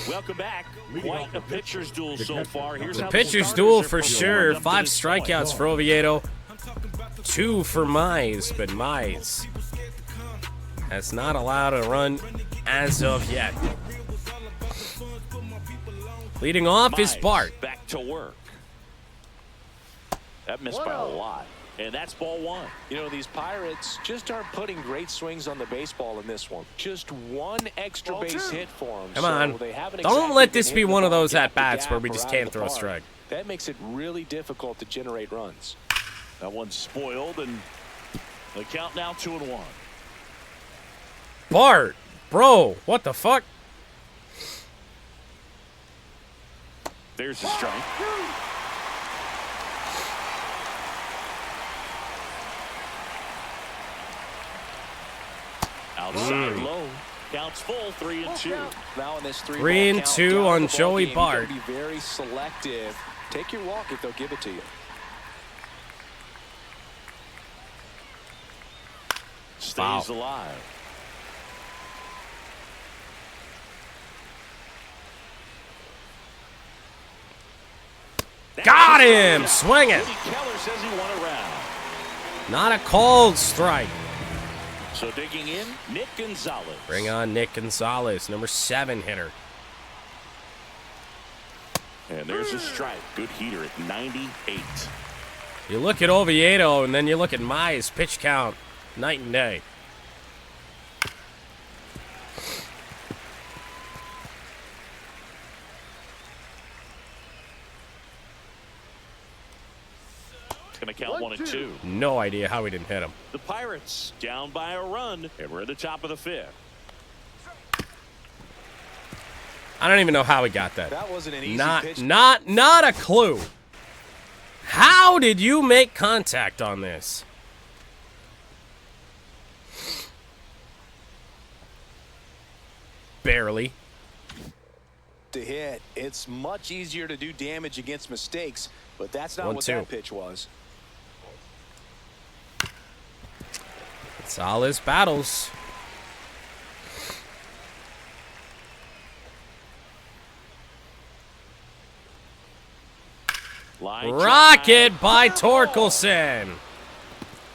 Speaker 2: Welcome back. Quite a pitcher's duel so far. Here's how the
Speaker 1: Pitcher's
Speaker 2: starters
Speaker 1: duel
Speaker 2: are
Speaker 1: for
Speaker 2: performing
Speaker 1: sure.
Speaker 2: up to
Speaker 1: 5
Speaker 2: this point.
Speaker 1: strikeouts for Oviedo. 2 for Mize, but Mize has not allowed a run as of yet. Leading off is
Speaker 2: Mize
Speaker 1: Bart.
Speaker 2: back to work. That missed by a lot. And that's ball 1.
Speaker 3: You know, these Pirates just aren't putting great swings on the baseball in this one. Just 1 extra
Speaker 5: Ball
Speaker 3: base
Speaker 5: 2.
Speaker 3: hit for them.
Speaker 1: Come on.
Speaker 3: So they haven't
Speaker 1: Don't
Speaker 3: exactly
Speaker 1: let this
Speaker 3: been
Speaker 1: be
Speaker 3: hitting
Speaker 1: one
Speaker 3: the
Speaker 1: of
Speaker 3: ball
Speaker 1: those
Speaker 3: gap to
Speaker 1: at-bats
Speaker 3: gap
Speaker 1: where we
Speaker 3: or
Speaker 1: just
Speaker 3: out
Speaker 1: can't
Speaker 3: of the
Speaker 1: throw a
Speaker 3: park.
Speaker 1: strike.
Speaker 3: That makes it really difficult to generate runs.
Speaker 2: That one's spoiled, and the count now 2-1.
Speaker 1: Bart, bro, what the fuck?
Speaker 2: There's the strike. Outside low. Counts full, 3-2.
Speaker 3: Now in this 3-ball
Speaker 1: 3 and
Speaker 3: count,
Speaker 1: 2
Speaker 3: down
Speaker 1: on
Speaker 3: the ball
Speaker 1: Joey
Speaker 3: game,
Speaker 1: Bart.
Speaker 3: You gotta be very selective. Take your walk if they'll give it to you.
Speaker 2: Stays alive.
Speaker 1: Got him! Swing it!
Speaker 2: Woody Keller says he won a round.
Speaker 1: Not a called strike.
Speaker 2: So digging in, Nick Gonzalez.
Speaker 1: Bring on Nick Gonzalez, number 7 hitter.
Speaker 2: And there's a strike. Good heater at 98.
Speaker 1: You look at Oviedo, and then you look at Mize pitch count, night and day.
Speaker 2: It's going to count 1-2.
Speaker 1: No idea how he didn't hit him.
Speaker 2: The Pirates down by a run, and we're at the top of the 5th.
Speaker 1: I don't even know how he got that.
Speaker 3: That wasn't an easy pitch.
Speaker 1: Not a clue. How did you make contact on this? Barely.
Speaker 3: To hit. It's much easier to do damage against mistakes, but that's not what
Speaker 1: 1-2.
Speaker 3: that pitch was.
Speaker 1: Gonzalez battles.
Speaker 2: Line
Speaker 1: Rocket
Speaker 2: drive.
Speaker 1: by Torkelson.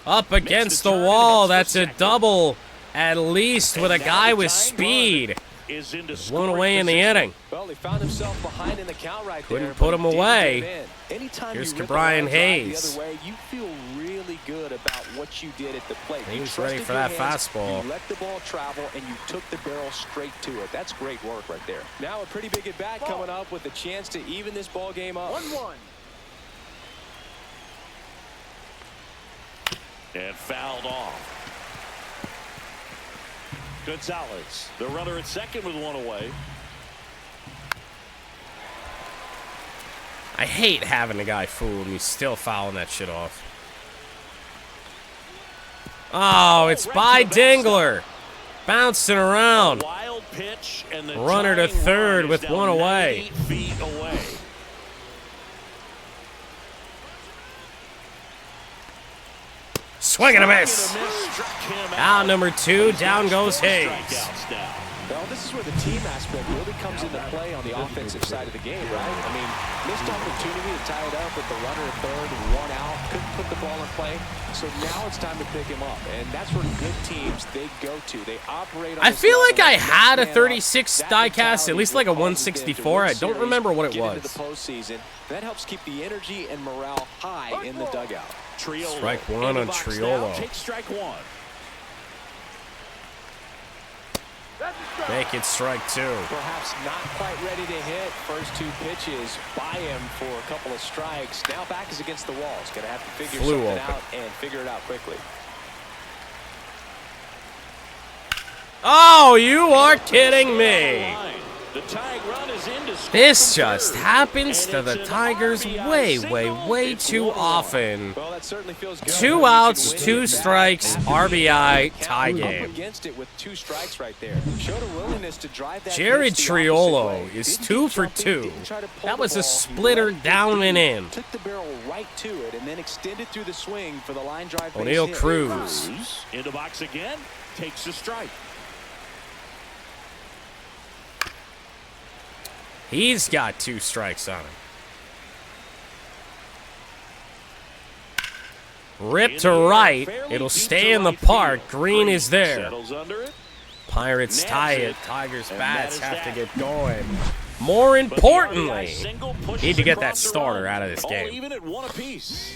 Speaker 1: Up against the wall. That's a double, at least, with a guy with speed.
Speaker 2: Is into
Speaker 1: One
Speaker 2: scoring
Speaker 1: away in the
Speaker 2: position.
Speaker 1: inning.
Speaker 3: Well, he found himself behind in the count right
Speaker 1: Couldn't
Speaker 3: there.
Speaker 1: put
Speaker 3: but
Speaker 1: him
Speaker 3: he didn't
Speaker 1: away.
Speaker 3: give in. Anytime
Speaker 1: Here's
Speaker 3: you rip a
Speaker 1: Cabrian
Speaker 3: line drive
Speaker 1: Hayes.
Speaker 3: The other way, you feel really good about what you did at the plate. You
Speaker 1: He's ready
Speaker 3: trusted
Speaker 1: for
Speaker 3: your
Speaker 1: that
Speaker 3: hands,
Speaker 1: fastball.
Speaker 3: You let the ball travel, and you took the barrel straight to it. That's great work right there. Now a pretty big at-bat coming up with a chance to even this ball game up.
Speaker 5: 1-1.
Speaker 2: And fouled off. Gonzalez, the runner at second with one away.
Speaker 1: I hate having a guy fooled and he's still fouling that shit off. Oh, it's by Dingler. Bouncing around.
Speaker 2: A wild Wild pitch, and the
Speaker 1: Runner to
Speaker 2: tying
Speaker 1: third
Speaker 2: run is
Speaker 1: with
Speaker 2: down
Speaker 1: one away.
Speaker 2: 90 feet away.
Speaker 1: Swing and a miss. Out number 2. Down goes Hayes.
Speaker 3: Well, this is where the team aspect really comes into play on the offensive side of the game, right? I mean, missed opportunity to tie it up with the runner at third, 1 out, couldn't put the ball in play. So now it's time to pick him up, and that's where good teams, they go to. They operate on
Speaker 1: I feel like I had a 36 diecast, at least like a 164. I don't remember what it was.
Speaker 3: The postseason. That helps keep the energy and morale high in the dugout.
Speaker 2: Triolo.
Speaker 1: Strike 1 on Triolo.
Speaker 2: Take strike 1.
Speaker 1: Make it strike 2.
Speaker 3: Perhaps not quite ready to hit. First 2 pitches by him for a couple of strikes. Now back is against the walls. Going to have to figure something out and figure it out quickly.
Speaker 1: Oh, you are kidding me.
Speaker 2: The tying run is into
Speaker 1: This just happens to the Tigers way too often.
Speaker 3: Well, that certainly feels good.
Speaker 1: 2 outs, 2 strikes, RBI, tie game.
Speaker 3: Against it with 2 strikes right there. Showed a willingness to drive that
Speaker 1: Jared
Speaker 3: pitch the opposite
Speaker 1: Triolo
Speaker 3: way.
Speaker 1: is
Speaker 3: Didn't
Speaker 1: 2
Speaker 3: keep
Speaker 1: for
Speaker 3: jumping,
Speaker 1: 2.
Speaker 3: didn't try to pull
Speaker 1: That
Speaker 3: the
Speaker 1: was a
Speaker 3: ball. He
Speaker 1: splitter
Speaker 3: let it
Speaker 1: down
Speaker 3: get
Speaker 1: and in.
Speaker 3: Took the barrel right to it and then extended through the swing for the line drive.
Speaker 1: O'Neal
Speaker 3: base hit.
Speaker 1: Cruz.
Speaker 2: into box again. Takes the strike.
Speaker 1: He's got 2 strikes on him. Rip to right. It'll stay in the park. Green is there.
Speaker 2: Settles under it.
Speaker 1: Pirates tie it. Tigers
Speaker 2: And
Speaker 1: bats
Speaker 2: that is
Speaker 1: have to
Speaker 2: that.
Speaker 1: get going. More
Speaker 2: But the RBI
Speaker 1: importantly,
Speaker 2: single pushes
Speaker 1: need to get that
Speaker 2: across the
Speaker 1: starter
Speaker 2: run.
Speaker 1: out of this
Speaker 2: All
Speaker 1: game.
Speaker 2: even at 1 apiece.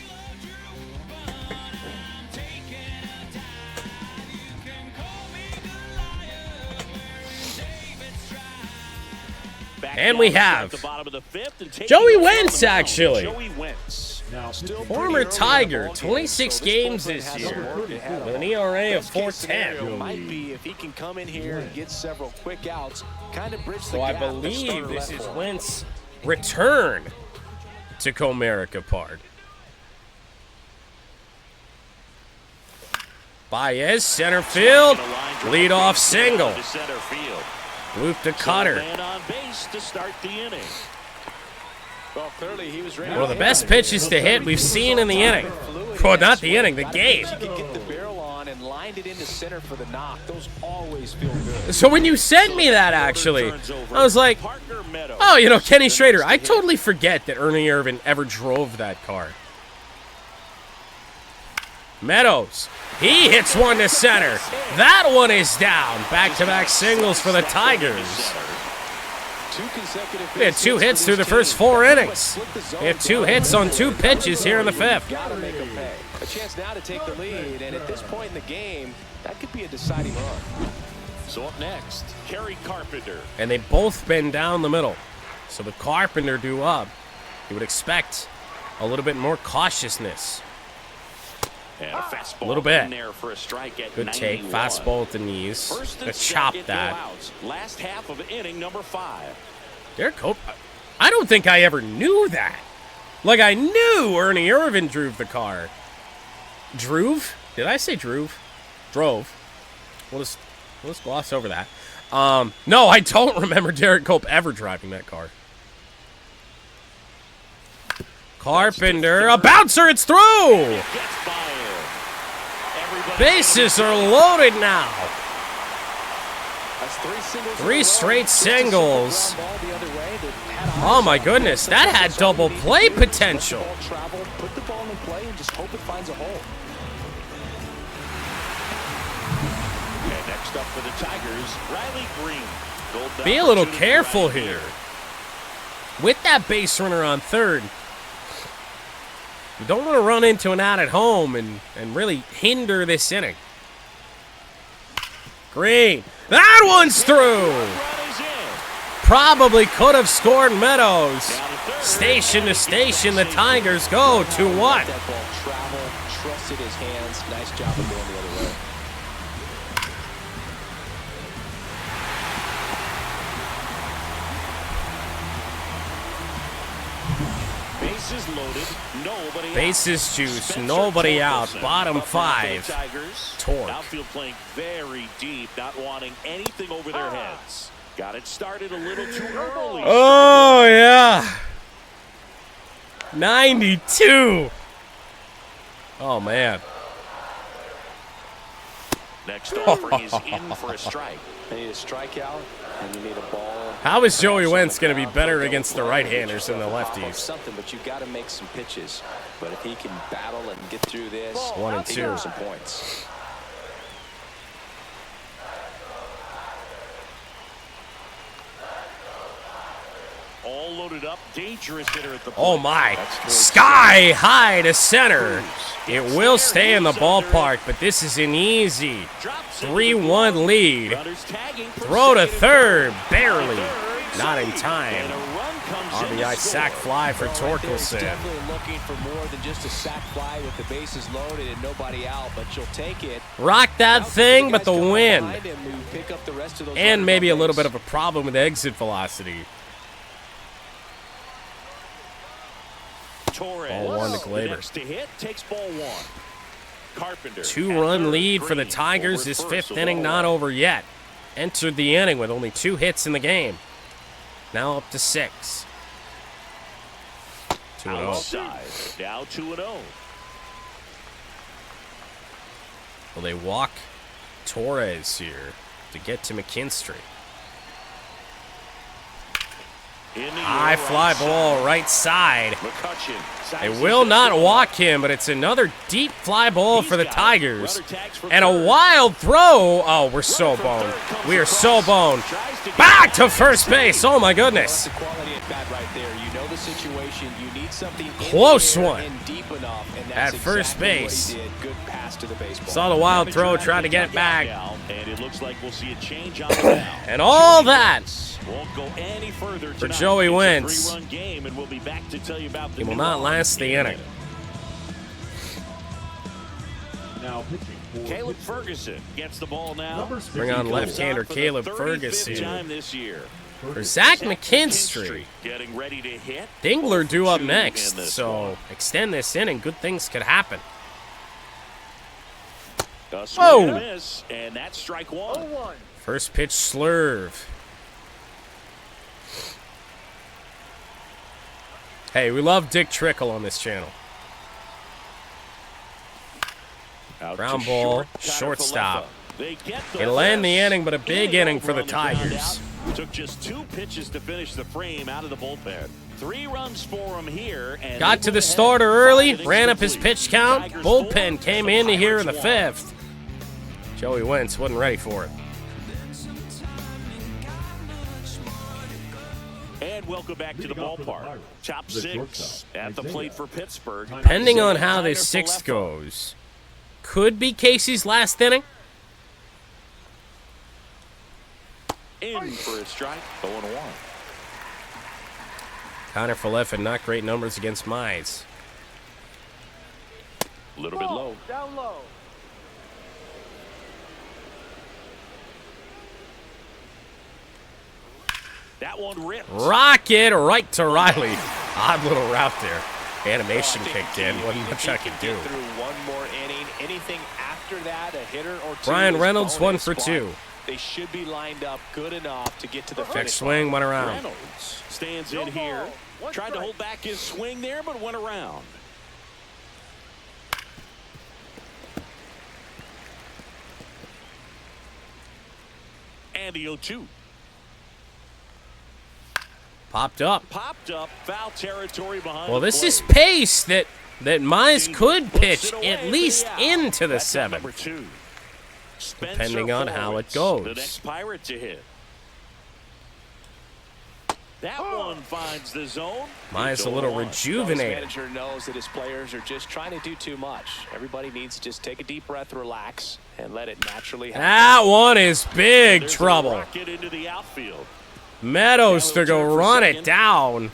Speaker 2: Back
Speaker 1: And
Speaker 2: down
Speaker 1: we
Speaker 2: to start
Speaker 1: have
Speaker 2: the bottom of the 5th and taking
Speaker 1: Joey
Speaker 2: the field
Speaker 1: Wentz,
Speaker 2: around.
Speaker 1: actually.
Speaker 2: Joey Wentz.
Speaker 4: Now,
Speaker 1: Former Tiger, 26 games this year, with an ERA of 4.10.
Speaker 3: Might be if he can come in here and get several quick outs, kind of bridge the
Speaker 1: So I
Speaker 3: gap. that
Speaker 1: believe
Speaker 3: starter
Speaker 1: this
Speaker 3: left
Speaker 1: is
Speaker 3: for him.
Speaker 1: Wentz's return to Comerica Park. Baez, center field, leadoff single.
Speaker 2: To center field.
Speaker 1: Loop to Cutter.
Speaker 2: Man on base to start the inning.
Speaker 3: Well, clearly he was ready.
Speaker 1: One of the best pitches to hit we've seen in the inning. Well, not the inning, the game.
Speaker 3: He could get the barrel on and lined it into center for the knock. Those always feel good.
Speaker 1: So when you sent me that, actually, I was like,
Speaker 2: Parker Meadows.
Speaker 1: oh, you know, Kenny Schrader. I totally forget that Ernie Irvin ever drove that car. Meadows. He hits one to center. That one is down. Back-to-back singles for the Tigers. They had 2 hits through the first 4 innings. They have 2 hits on 2 pitches here in the 5th.
Speaker 3: Gotta make him pay. A chance now to take the lead, and at this point in the game, that could be a deciding run.
Speaker 2: So up next, Kerry Carpenter.
Speaker 1: And they've both been down the middle. So with Carpenter due up, you would expect a little bit more cautiousness.
Speaker 2: And a fastball
Speaker 1: A little bit.
Speaker 2: in there for a strike at
Speaker 1: Good take.
Speaker 2: 91.
Speaker 1: Fastball at the knees.
Speaker 2: First
Speaker 1: Gonna
Speaker 2: and
Speaker 1: chop
Speaker 2: second,
Speaker 1: that.
Speaker 2: no outs. Last half of inning number 5.
Speaker 1: Derek Cope, I don't think I ever knew that. Like, I knew Ernie Irvin drove the car. Drove? Did I say drove? Drove. We'll just gloss over that. No, I don't remember Derek Cope ever driving that car. Carpenter, a bouncer, it's through!
Speaker 2: Gets by him. Everybody
Speaker 1: Bases are loaded now.
Speaker 3: That's 3 singles.
Speaker 1: 3 straight singles.
Speaker 3: Ball the other way that had a
Speaker 1: Oh my goodness, that had double play potential.
Speaker 3: ball travel, put the ball in play, and just hope it finds a hole.
Speaker 2: And next up for the Tigers, Riley Green. Gold
Speaker 1: Be a
Speaker 2: ball
Speaker 1: little
Speaker 2: to
Speaker 1: careful
Speaker 2: Riley.
Speaker 1: here. With that base runner on third, you don't want to run into an out at home and really hinder this inning. Green. That one's through.
Speaker 2: Run is in.
Speaker 1: Probably could have scored Meadows.
Speaker 2: Down to third.
Speaker 1: Station to station, the Tigers go 2-1.
Speaker 3: Let that ball travel, trusted his hands. Nice job of going the other way.
Speaker 2: Bases loaded, nobody
Speaker 1: Bases
Speaker 2: out.
Speaker 1: juice,
Speaker 2: Spencer
Speaker 1: nobody out.
Speaker 2: Torkelson
Speaker 1: Bottom
Speaker 2: up front for the
Speaker 1: 5.
Speaker 2: Tigers.
Speaker 1: Torque.
Speaker 2: Outfield playing very deep, not wanting anything over their heads. Got it started a little too early.
Speaker 1: Oh, yeah. 92. Oh, man.
Speaker 2: Next offering is in for a strike.
Speaker 3: You need a strikeout, and you need a ball.
Speaker 1: How is Joey Wentz going to be better against the right-handers than the lefties?
Speaker 3: Something, but you got to make some pitches. But if he can battle and get through this,
Speaker 1: 1 and 2.
Speaker 3: some points.
Speaker 2: All loaded up, dangerous hitter at the plate.
Speaker 1: Oh, my. Sky high to center. It will stay in the ballpark, but this is an easy 3-1 lead. Throw to third, barely. Not in time. RBI sac fly for Torkelson.
Speaker 3: Definitely looking for more than just a sac fly with the bases loaded and nobody out, but you'll take it.
Speaker 1: Rock that thing, but the win.
Speaker 3: And
Speaker 1: And maybe a little bit of a problem with exit velocity.
Speaker 2: Torres.
Speaker 1: Ball 1 to
Speaker 2: The
Speaker 1: Glaber.
Speaker 2: next to hit takes ball 1. Carpenter.
Speaker 1: 2-run lead for the Tigers. This 5th inning not over yet. Entered the inning with only 2 hits in the game. Now up to 6. 2-0.
Speaker 2: Outside. Now 2-0.
Speaker 1: Will they walk Torres here to get to McKinstry? High fly ball right side. They will not walk him, but it's another deep fly ball for the Tigers. And a wild throw. Oh, we're so boned. We are so boned. Back to first base. Oh, my goodness. Close one. At first base. Saw the wild throw, tried to get it back.
Speaker 2: And it looks like we'll see a change on the mound.
Speaker 1: And all that
Speaker 2: Won't go any further
Speaker 1: for
Speaker 2: tonight.
Speaker 1: Joey
Speaker 2: It's a
Speaker 1: Wentz.
Speaker 2: 3-run game, and we'll be back to tell you about the
Speaker 1: He will
Speaker 2: new
Speaker 1: not last the inning.
Speaker 4: Now pitching for
Speaker 2: Caleb
Speaker 4: Pittsburgh.
Speaker 2: Ferguson gets the ball now.
Speaker 4: Number
Speaker 1: Bring on
Speaker 4: 54.
Speaker 1: left-hander
Speaker 2: For the
Speaker 1: Caleb
Speaker 2: 35th
Speaker 1: Ferguson.
Speaker 2: time this year.
Speaker 1: For Zach McKinstry.
Speaker 2: Getting ready to hit.
Speaker 1: Dingler due up
Speaker 2: 2
Speaker 1: next,
Speaker 2: in this
Speaker 1: so
Speaker 2: one.
Speaker 1: extend this inning. Good things could happen.
Speaker 2: A swing
Speaker 1: Whoa.
Speaker 2: and a miss, and that's strike 1.
Speaker 5: 0-1.
Speaker 1: First pitch slurve. Hey, we love Dick Trickle on this channel.
Speaker 2: Out
Speaker 1: Ground
Speaker 2: to
Speaker 1: ball,
Speaker 2: short, Tyler
Speaker 1: shortstop.
Speaker 2: Falefa. They get the
Speaker 1: It'll end the
Speaker 2: first.
Speaker 1: inning, but a big inning for the Tigers.
Speaker 2: Took just 2 pitches to finish the frame out of the bullpen. 3 runs for him here. And
Speaker 1: Got
Speaker 2: they
Speaker 1: to
Speaker 2: move
Speaker 1: the
Speaker 2: ahead
Speaker 1: starter
Speaker 2: 5
Speaker 1: early,
Speaker 2: innings
Speaker 1: ran up his
Speaker 2: complete.
Speaker 1: pitch count.
Speaker 2: Tigers
Speaker 1: Bullpen
Speaker 2: 4,
Speaker 1: came
Speaker 2: the
Speaker 1: in here in the
Speaker 2: Pirates 1.
Speaker 1: 5th. Joey Wentz wasn't ready for it.
Speaker 2: And welcome back to the
Speaker 4: Leading off for the
Speaker 2: ballpark.
Speaker 4: Pirates,
Speaker 2: Top
Speaker 4: the
Speaker 2: 6
Speaker 4: shortstop,
Speaker 2: at the
Speaker 4: Isaiah.
Speaker 2: plate for Pittsburgh.
Speaker 1: Depending on how
Speaker 2: Tyler
Speaker 1: this 6th
Speaker 2: Falefa.
Speaker 1: goes, could be Casey's last inning.
Speaker 2: In for a strike, 0-1.
Speaker 1: Connor Falefa, not great numbers against Mize.
Speaker 2: A little bit low.
Speaker 5: Down low.
Speaker 2: That one ripped.
Speaker 1: Rocket right to Riley. Odd little route there. Animation kicked in. Wasn't much I could do.
Speaker 3: Through one more inning, anything after that, a hitter or 2.
Speaker 1: Brian
Speaker 3: is
Speaker 1: Reynolds,
Speaker 3: bonus,
Speaker 1: 1 for
Speaker 3: but
Speaker 1: 2.
Speaker 3: They should be lined up good enough to get to the
Speaker 1: Check
Speaker 3: finish
Speaker 1: swing, went around.
Speaker 2: Reynolds stands
Speaker 5: No
Speaker 2: in here.
Speaker 5: ball. 1
Speaker 2: Tried to
Speaker 5: strike.
Speaker 2: hold back his swing there, but went around. And the 0-2.
Speaker 1: Popped up.
Speaker 2: Popped up, foul territory behind.
Speaker 1: Well,
Speaker 2: the
Speaker 1: this is
Speaker 2: plate.
Speaker 1: pace that Mize could
Speaker 2: Puts
Speaker 1: pitch
Speaker 2: it away
Speaker 1: at
Speaker 2: for the
Speaker 1: least
Speaker 2: out.
Speaker 1: into the
Speaker 2: That's out
Speaker 1: 7th.
Speaker 2: number 2. Spencer
Speaker 1: Depending on how it
Speaker 2: Forwards,
Speaker 1: goes.
Speaker 2: The next Pirate to hit. That one finds the zone.
Speaker 1: Mize
Speaker 2: It's
Speaker 1: a little
Speaker 2: 0-1.
Speaker 3: This
Speaker 1: rejuvenated.
Speaker 3: manager knows that his players are just trying to do too much. Everybody needs to just take a deep breath, relax, and let it naturally happen.
Speaker 1: That one is big
Speaker 2: There's a
Speaker 1: trouble.
Speaker 2: rocket into the outfield.
Speaker 1: Meadows to go run it down.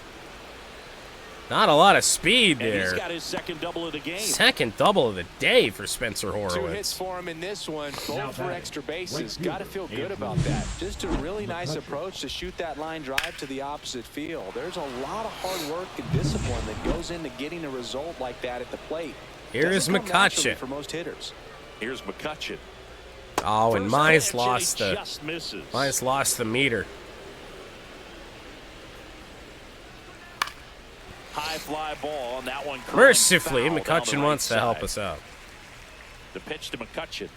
Speaker 1: Not a lot of speed
Speaker 2: And he's
Speaker 1: there.
Speaker 2: got his second double of the game.
Speaker 1: Second double of the day for Spencer
Speaker 3: 2 hits
Speaker 1: Horowitz.
Speaker 3: for him in this one,
Speaker 4: Now
Speaker 3: both for
Speaker 4: batting,
Speaker 3: extra bases.
Speaker 4: right
Speaker 3: Got to
Speaker 4: fielder,
Speaker 3: feel good
Speaker 4: Andrew.
Speaker 3: about that. Just a really nice approach to shoot that line drive to the opposite field. There's a lot of hard work and discipline that goes into getting a result like that at the plate.
Speaker 1: Here is
Speaker 3: Doesn't come naturally
Speaker 1: McCutcheon.
Speaker 3: for most hitters.
Speaker 2: Here's McCutcheon.
Speaker 1: Oh, and
Speaker 2: First
Speaker 1: Mize
Speaker 2: pitch, and
Speaker 1: lost
Speaker 2: he
Speaker 1: the
Speaker 2: just misses.
Speaker 1: Mize lost the meter.
Speaker 2: High fly ball on that one. curling
Speaker 1: Mercifully,
Speaker 2: foul down
Speaker 1: McCutcheon
Speaker 2: the right
Speaker 1: wants to help
Speaker 2: side.
Speaker 1: us out.
Speaker 2: The pitch to McCutcheon.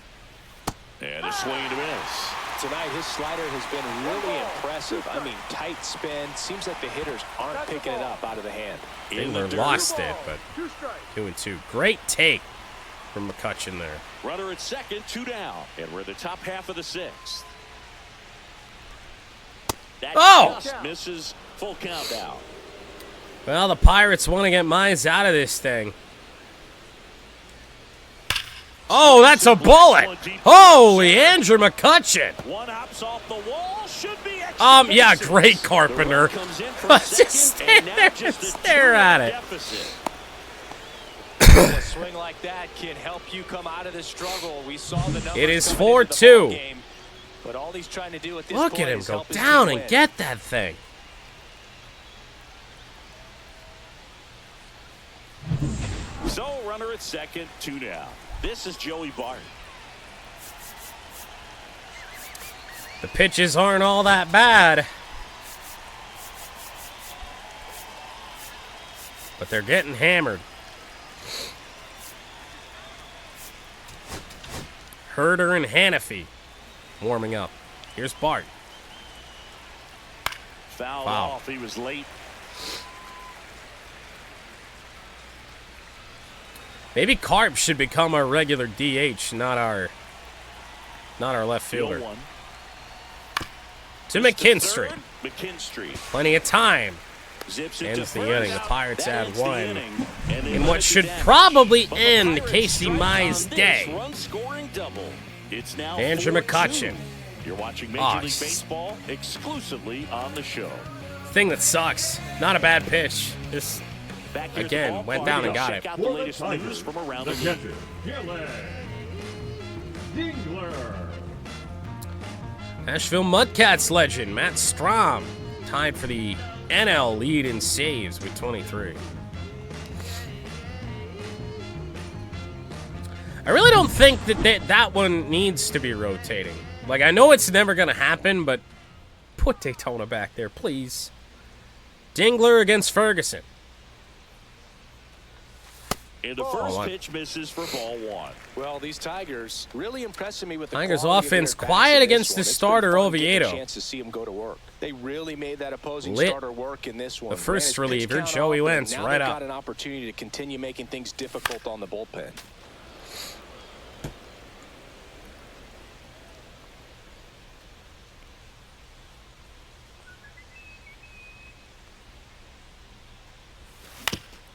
Speaker 2: And a swing and a miss.
Speaker 3: Tonight, his slider has been really impressive. I mean, tight spin. Seems like the hitters aren't picking it up out of the hand.
Speaker 2: In the
Speaker 1: Dingler
Speaker 2: dirt.
Speaker 1: lost it, but
Speaker 5: 2 strikes.
Speaker 1: 2-2. Great take from McCutcheon there.
Speaker 2: Runner at second, 2 down. And we're in the top half of the 6th. That
Speaker 1: Oh!
Speaker 2: just misses. Full count now.
Speaker 1: Well, the Pirates want to get Mize out of this thing. Oh, that's a bullet! Holy Andrew McCutcheon!
Speaker 2: One hops off the wall. Should be extra
Speaker 1: Yeah,
Speaker 2: bases.
Speaker 1: great
Speaker 2: The
Speaker 1: Carpenter.
Speaker 2: run comes in for
Speaker 1: Let's just
Speaker 2: second,
Speaker 1: stand
Speaker 2: and now
Speaker 1: there
Speaker 2: just
Speaker 1: and
Speaker 2: a
Speaker 1: stare at
Speaker 2: 2-run
Speaker 1: it.
Speaker 2: deficit.
Speaker 3: A swing like that can help you come out of the struggle. We saw the numbers.
Speaker 1: It is
Speaker 3: coming into the
Speaker 1: 4-2.
Speaker 3: ballgame, but all he's trying to do at this
Speaker 1: Look
Speaker 3: point
Speaker 1: at him
Speaker 3: is
Speaker 1: go
Speaker 3: help his
Speaker 1: down
Speaker 3: team
Speaker 1: and
Speaker 3: win.
Speaker 1: get that thing.
Speaker 2: So, runner at second, 2 down. This is Joey Bart.
Speaker 1: The pitches aren't all that bad. But they're getting hammered. Herder and Hannafy warming up. Here's Bart.
Speaker 2: Fouled
Speaker 1: Wow.
Speaker 2: off. He was late.
Speaker 1: Maybe Carp should become our regular DH, not our left fielder.
Speaker 2: 0-1.
Speaker 1: To
Speaker 2: It's the
Speaker 1: McKinstry.
Speaker 2: third. McKinstry
Speaker 1: Plenty of time.
Speaker 2: zips it
Speaker 1: Ends
Speaker 2: to
Speaker 1: the
Speaker 2: first.
Speaker 1: inning. The Pirates
Speaker 2: That
Speaker 1: add
Speaker 2: ends the
Speaker 1: one
Speaker 2: inning, and they
Speaker 1: in
Speaker 2: limit
Speaker 1: what
Speaker 2: the
Speaker 1: should
Speaker 2: damage.
Speaker 1: probably
Speaker 2: But the
Speaker 1: end
Speaker 2: Pirates
Speaker 1: Casey
Speaker 2: strike
Speaker 1: Mize'
Speaker 2: on this
Speaker 1: day.
Speaker 2: run-scoring double. It's now
Speaker 1: Andrew
Speaker 2: 4-2.
Speaker 1: McCutcheon.
Speaker 2: You're watching Major
Speaker 1: Oh,
Speaker 2: League
Speaker 1: s-
Speaker 2: Baseball exclusively on the show.
Speaker 1: Thing that sucks. Not a bad pitch. Just
Speaker 2: Back here at
Speaker 1: Again,
Speaker 2: the
Speaker 1: went
Speaker 2: ballpark,
Speaker 1: down and
Speaker 2: we'll
Speaker 1: got
Speaker 2: check
Speaker 1: it.
Speaker 2: out the latest news from around the
Speaker 4: the
Speaker 2: league.
Speaker 4: catcher, Gillen Dingler.
Speaker 1: Nashville Mudcats legend Matt Strom tied for the NL lead in saves with 23. I really don't think that one needs to be rotating. Like, I know it's never going to happen, but put Daytona back there, please. Dingler against Ferguson.
Speaker 2: And the first
Speaker 1: one.
Speaker 2: pitch misses for ball 1.
Speaker 3: Well, these Tigers really impressing me with the
Speaker 1: Tigers
Speaker 3: quality of
Speaker 1: offense
Speaker 3: their bats
Speaker 1: quiet
Speaker 3: in this
Speaker 1: against
Speaker 3: one.
Speaker 1: the
Speaker 3: It's been
Speaker 1: starter,
Speaker 3: fun getting
Speaker 1: Oviedo.
Speaker 3: a chance to see them go to work. They really made that opposing
Speaker 1: Lit.
Speaker 3: starter work in this one.
Speaker 1: The first
Speaker 3: Ran his pitch
Speaker 1: reliever,
Speaker 3: count
Speaker 1: Joey
Speaker 3: up, and
Speaker 1: Wentz,
Speaker 3: now
Speaker 1: right
Speaker 3: they've
Speaker 1: up.
Speaker 3: got an opportunity to continue making things difficult on the bullpen.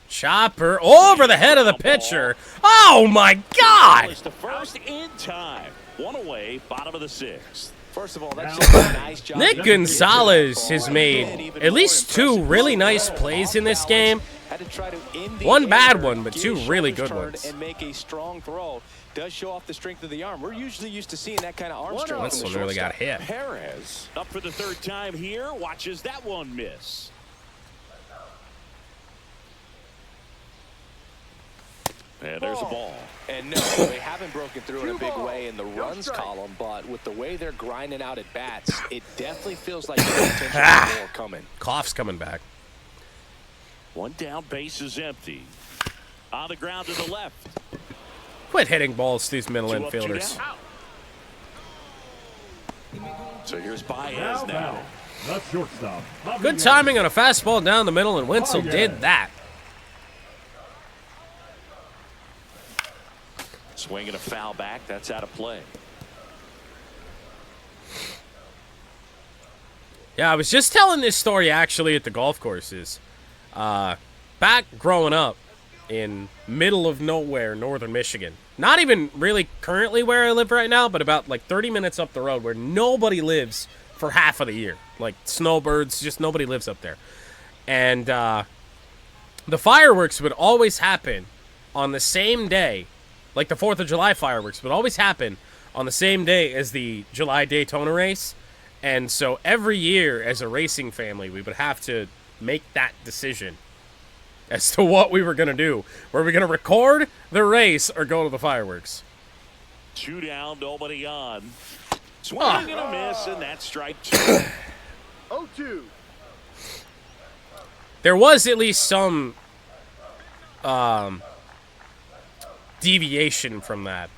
Speaker 1: Chopper over the head of the pitcher. Oh my God!
Speaker 2: It's the first in time. One away, bottom of the 6th.
Speaker 3: First of all, that's just a nice job.
Speaker 1: Nick Gonzalez has made at least 2 really nice plays in this game.
Speaker 3: Had to try to end the
Speaker 1: One bad
Speaker 3: error,
Speaker 1: one, but
Speaker 3: get
Speaker 1: 2
Speaker 3: his
Speaker 1: really
Speaker 3: shoulders
Speaker 1: good
Speaker 3: turned,
Speaker 1: ones.
Speaker 3: And make a strong throw. Does show off the strength of the arm. We're usually used to seeing that kind of arm strength.
Speaker 1: This
Speaker 3: from
Speaker 1: one
Speaker 3: the
Speaker 1: really got
Speaker 3: shortstop.
Speaker 1: hit.
Speaker 2: Perez up for the 3rd time here. Watches that one miss. And there's a ball.
Speaker 3: And no, they haven't broken through in a big way in the runs column, but with the way they're grinding out at bats, it definitely feels like there's potential more coming.
Speaker 1: Cough's coming back.
Speaker 2: One down, base is empty. On the ground to the left.
Speaker 1: Quit hitting balls to these middle
Speaker 2: 2 up, 2
Speaker 1: infielders.
Speaker 2: down. So here's Baez
Speaker 4: Now
Speaker 2: now.
Speaker 4: batting, the shortstop.
Speaker 1: Good timing on a fastball down the middle, and Wenzel did that.
Speaker 2: Swinging a foul back. That's out of play.
Speaker 1: Yeah, I was just telling this story actually at the golf courses. Back growing up in middle of nowhere, northern Michigan. Not even really currently where I live right now, but about like 30 minutes up the road where nobody lives for half of the year. Like snowbirds, just nobody lives up there. And the fireworks would always happen on the same day. Like the 4th of July fireworks would always happen on the same day as the July Daytona race. And so every year as a racing family, we would have to make that decision as to what we were going to do. Were we going to record the race or go to the fireworks?
Speaker 2: 2 down, nobody on. Swing and a miss, and that's strike 2.
Speaker 5: 0-2.
Speaker 1: There was at least some deviation from that,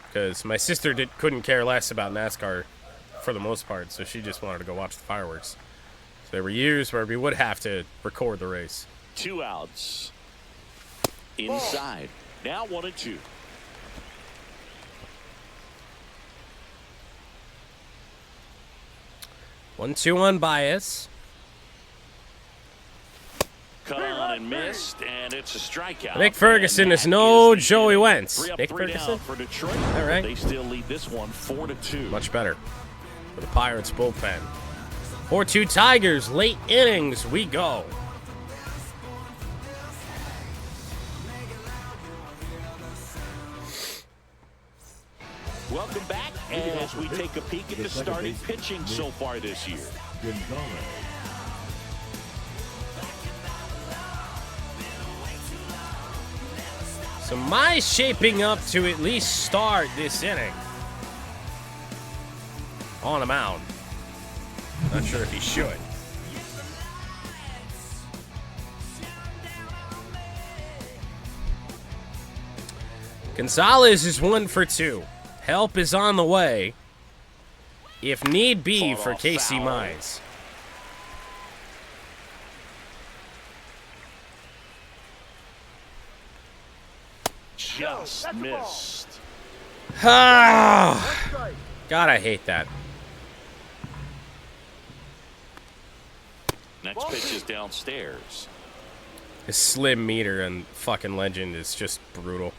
Speaker 1: because my sister couldn't care less about NASCAR for the most part, so she just wanted to go watch the fireworks. So there were years where we would have to record the race.
Speaker 2: 2 outs. Inside. Now 1-2.
Speaker 1: One, 2 on bias.
Speaker 2: Cut on and missed, and it's a strikeout.
Speaker 1: Nick Ferguson is no Joey Wentz. Nick Ferguson?
Speaker 2: For Detroit.
Speaker 1: All right.
Speaker 2: They still lead this one 4-2.
Speaker 1: Much better for the Pirates bullpen. 4-2 Tigers. Late innings we go.
Speaker 2: Welcome back as we take a peek at the starting pitching so far this year.
Speaker 1: So Mai's shaping up to at least start this inning on a mound. Not sure if he should. Gonzalez is 1 for 2. Help is on the way, if need be, for Casey Mize.
Speaker 2: Just missed.
Speaker 1: Ah, God, I hate that.
Speaker 2: Next pitch is downstairs.
Speaker 1: His slim meter and fucking legend is just brutal.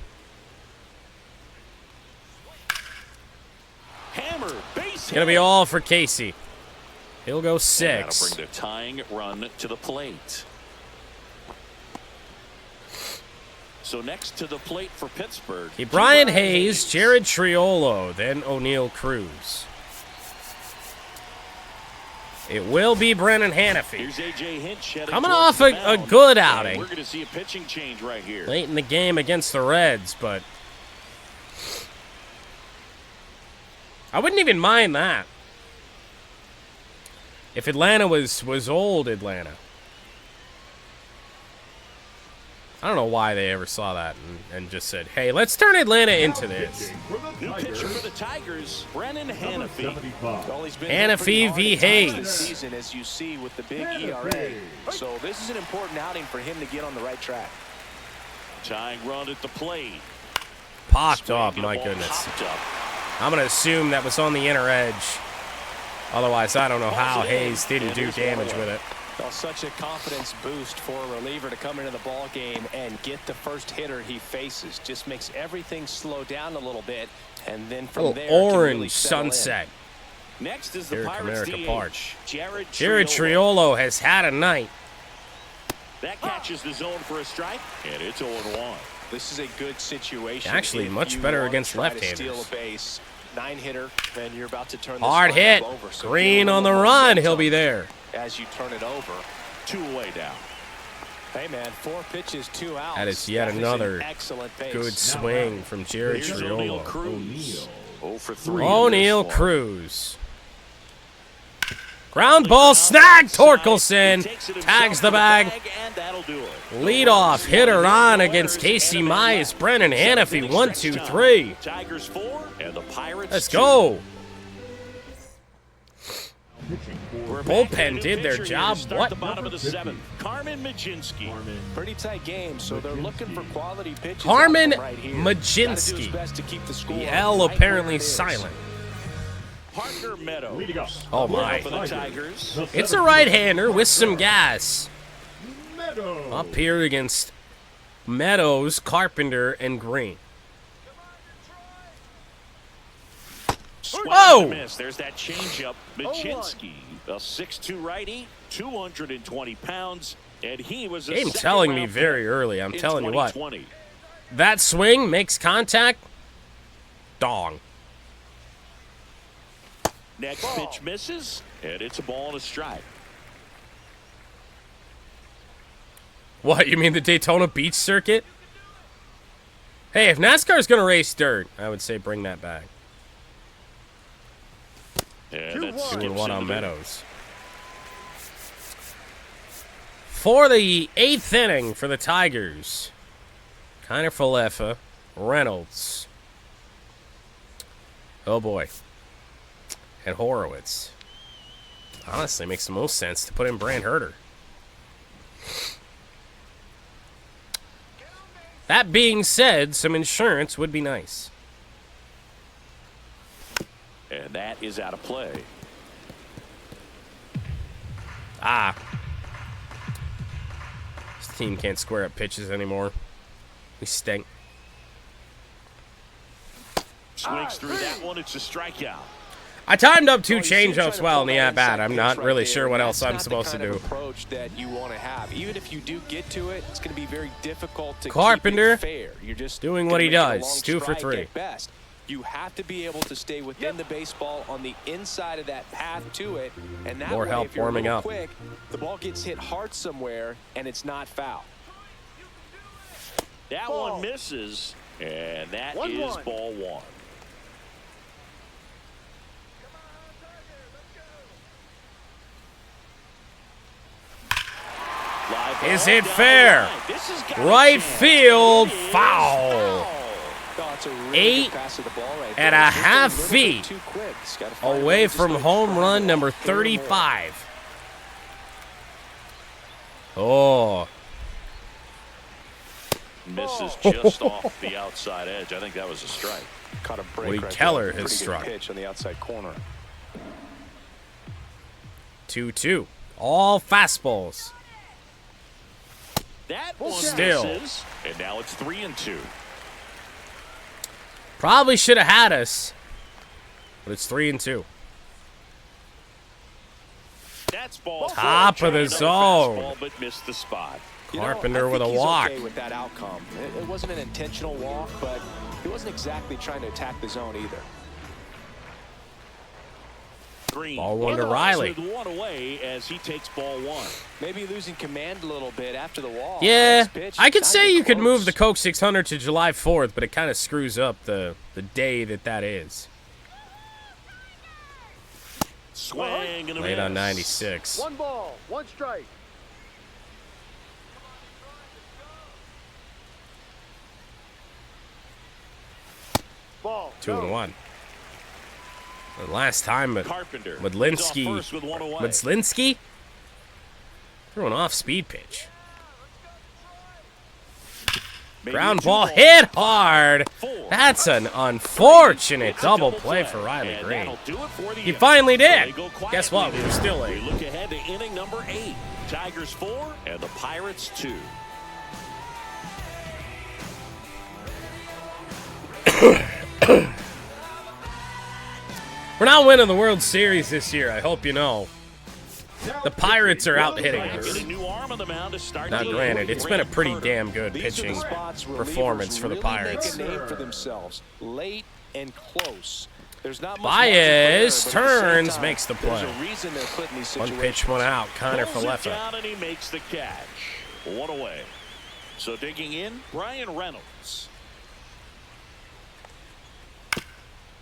Speaker 2: Hammer, base
Speaker 1: It's gonna be all for Casey. He'll go 6.
Speaker 2: That'll bring the tying run to the plate. So next to the plate for Pittsburgh.
Speaker 1: Brian Hayes, Jared Triolo, then O'Neal Cruz. It will be Brennan Hannafy.
Speaker 2: Here's AJ Hinch
Speaker 1: coming off a good outing.
Speaker 2: We're going to see a pitching change right here.
Speaker 1: Late in the game against the Reds, but I wouldn't even mind that. If Atlanta was old Atlanta. I don't know why they ever saw that and just said, hey, let's turn Atlanta into this.
Speaker 2: New pitcher for the Tigers, Brennan Hannafy.
Speaker 1: Hannafy v. Hayes.
Speaker 3: Season, as you see with the big ERA. So this is an important outing for him to get on the right track.
Speaker 2: Tying run at the plate.
Speaker 1: Popped off, my goodness. I'm going to assume that was on the inner edge. Otherwise, I don't know how Hayes didn't do damage with it.
Speaker 3: Well, such a confidence boost for a reliever to come into the ball game and get the first hitter he faces. Just makes everything slow down a little bit, and then from there,
Speaker 1: orange
Speaker 3: really
Speaker 1: sunset.
Speaker 2: Next is the
Speaker 1: Here at
Speaker 2: Pirates
Speaker 1: Comerica
Speaker 2: DH,
Speaker 1: Park.
Speaker 2: Jared
Speaker 1: Triolo has had a night.
Speaker 2: That catches the zone for a strike, and it's 0-1.
Speaker 3: This is a good situation.
Speaker 1: Actually, much better against left-handers.
Speaker 3: Steal a base, 9-hitter, and you're about to turn this
Speaker 1: Hard hit.
Speaker 3: over. So
Speaker 1: Green on the run. He'll be there.
Speaker 3: As you turn it over.
Speaker 2: 2 away down.
Speaker 3: Hey, man, 4 pitches, 2 outs.
Speaker 1: That is yet another
Speaker 3: excellent pace.
Speaker 1: good swing from Jared
Speaker 2: Here's O'Neal
Speaker 1: Triolo.
Speaker 2: Cruz. 0 for 3.
Speaker 1: O'Neal Cruz. Ground ball snag. Torkelson tags the bag.
Speaker 2: And that'll do it.
Speaker 1: Leadoff hitter on against Casey Mize. Brennan Hannafy. 1, 2, 3.
Speaker 2: Tigers 4 and the Pirates
Speaker 1: Let's
Speaker 2: 2.
Speaker 1: go.
Speaker 2: We're
Speaker 1: Bullpen did their job.
Speaker 2: Start the
Speaker 1: What?
Speaker 2: bottom of the 7th. Carmen Majinski.
Speaker 3: Pretty tight game, so they're looking for quality pitches.
Speaker 1: Carmen
Speaker 3: right here.
Speaker 1: Majinski.
Speaker 3: Gotta do his best to keep the score
Speaker 1: The L
Speaker 3: right
Speaker 1: apparently
Speaker 3: where it is.
Speaker 1: silent.
Speaker 2: Parker Meadows.
Speaker 1: Oh my.
Speaker 2: For the Tigers.
Speaker 1: It's a right-hander with some gas. Up here against Meadows, Carpenter, and Green.
Speaker 2: Whoa! Miss. There's that changeup. Majinski, a 6'2 righty, 220 pounds, And he was a
Speaker 1: Game telling me
Speaker 2: second-round
Speaker 1: very
Speaker 2: pick
Speaker 1: early. I'm
Speaker 2: in
Speaker 1: telling you what.
Speaker 2: 2020.
Speaker 1: That swing makes contact. Dong.
Speaker 2: Next pitch misses, and it's a ball and a strike.
Speaker 1: What, you mean the Daytona Beach circuit? Hey, if NASCAR's going to race dirt, I would say bring that back.
Speaker 2: And that
Speaker 1: 2-1
Speaker 2: skips
Speaker 1: on
Speaker 2: into
Speaker 1: Meadows. For the 8th inning for the Tigers, Kiner Falefa, Reynolds. Oh boy. And Horowitz. Honestly, makes the most sense to put in Brant Herter. That being said, some insurance would be nice.
Speaker 2: And that is out of play.
Speaker 1: Ah. This team can't square up pitches anymore. We stink.
Speaker 2: Swings through that one. It's a strikeout.
Speaker 1: I timed up 2
Speaker 3: Well, you see him trying
Speaker 1: changeups
Speaker 3: to
Speaker 1: well
Speaker 3: pull
Speaker 1: in the
Speaker 3: that
Speaker 1: at-bat.
Speaker 3: inside
Speaker 1: I'm
Speaker 3: pitch
Speaker 1: not
Speaker 3: right
Speaker 1: really
Speaker 3: there,
Speaker 1: sure what
Speaker 3: and
Speaker 1: else
Speaker 3: that's
Speaker 1: I'm
Speaker 3: not
Speaker 1: supposed to
Speaker 3: the kind
Speaker 1: do.
Speaker 3: of approach that you want to have. Even if you do get to it, it's going to be very difficult to
Speaker 1: Carpenter
Speaker 3: keep it fair. You're just
Speaker 1: doing
Speaker 3: gonna
Speaker 1: what he
Speaker 3: make it a
Speaker 1: does.
Speaker 3: long
Speaker 1: 2 for
Speaker 3: strike
Speaker 1: 3.
Speaker 3: at best. You have to be able to stay within the baseball on the inside of that path to it, and that
Speaker 1: More
Speaker 3: way,
Speaker 1: help
Speaker 3: if you're
Speaker 1: warming
Speaker 3: a little
Speaker 1: up.
Speaker 3: quick, the ball gets hit hard somewhere, and it's not foul.
Speaker 2: That one misses, and that is ball 1.
Speaker 1: Is it fair? Right field, foul. 8.5 feet away from home run number 35. Oh.
Speaker 2: Misses just off the outside edge. I think that was a strike.
Speaker 3: Caught a break
Speaker 1: Woody
Speaker 3: right
Speaker 1: Keller
Speaker 3: there.
Speaker 1: has
Speaker 3: Pretty good
Speaker 1: struck.
Speaker 3: pitch on the outside corner.
Speaker 1: 2-2. All fastballs.
Speaker 2: That one
Speaker 1: Still.
Speaker 2: misses, and now it's 3-2.
Speaker 1: Probably should have had us, but it's 3-2.
Speaker 2: That's ball
Speaker 1: Top
Speaker 2: four.
Speaker 1: of the
Speaker 2: Tried another
Speaker 1: zone.
Speaker 2: fastball, but missed the spot.
Speaker 1: Carpenter
Speaker 3: I
Speaker 1: with a
Speaker 3: think he's
Speaker 1: walk.
Speaker 3: okay with that outcome. It wasn't an intentional walk, but he wasn't exactly trying to attack the zone either.
Speaker 2: Green.
Speaker 1: Ball 1 to
Speaker 2: With
Speaker 1: Riley.
Speaker 2: one away as he takes ball 1.
Speaker 3: Maybe losing command a little bit after the walk.
Speaker 1: Yeah,
Speaker 3: Next pitch,
Speaker 1: I could
Speaker 3: not
Speaker 1: say
Speaker 3: even
Speaker 1: you could move
Speaker 3: close.
Speaker 1: the Coke 600 to July 4th, but it kind of screws up the day that is.
Speaker 2: Swing and a
Speaker 1: Late on
Speaker 2: miss.
Speaker 1: 96.
Speaker 5: 1 ball, 1 strike. Ball.
Speaker 1: 2-1. The last time,
Speaker 2: Carpenter.
Speaker 1: Modlinski.
Speaker 2: He's off first with 1 away.
Speaker 1: Modlinski threw an off-speed pitch.
Speaker 2: Maybe
Speaker 1: Ground
Speaker 2: 2
Speaker 1: ball
Speaker 2: balls.
Speaker 1: hit hard.
Speaker 2: 4.
Speaker 1: That's an unfortunate
Speaker 2: It's a
Speaker 1: double play for Riley
Speaker 2: and
Speaker 1: Green.
Speaker 2: that'll do it for the
Speaker 1: He
Speaker 2: inning.
Speaker 1: finally
Speaker 2: They
Speaker 1: did.
Speaker 2: go
Speaker 1: Guess what?
Speaker 2: quietly
Speaker 1: We were still
Speaker 2: We
Speaker 1: late.
Speaker 2: look ahead to inning number 8. Tigers 4 and the Pirates 2.
Speaker 1: We're not winning the World Series this year, I hope you know. The Pirates are out hitting
Speaker 2: Get
Speaker 1: us.
Speaker 2: a new arm on the mound to start
Speaker 1: Now,
Speaker 2: the
Speaker 1: granted,
Speaker 2: inning.
Speaker 1: it's been a pretty damn good
Speaker 3: These are the
Speaker 1: pitching
Speaker 3: spots relievers
Speaker 1: performance for the
Speaker 3: really
Speaker 1: Pirates.
Speaker 3: Make a name for themselves, late and close. There's not much
Speaker 1: Baez
Speaker 3: margin for error, but at the same
Speaker 1: turns,
Speaker 3: time,
Speaker 1: makes the
Speaker 3: there's
Speaker 1: play.
Speaker 3: a reason they're put in these
Speaker 1: One
Speaker 3: situations.
Speaker 1: pitch, one out. Connor
Speaker 2: Pulls it
Speaker 1: Falefa.
Speaker 2: down and he makes the catch. 1 away. So digging in, Brian Reynolds.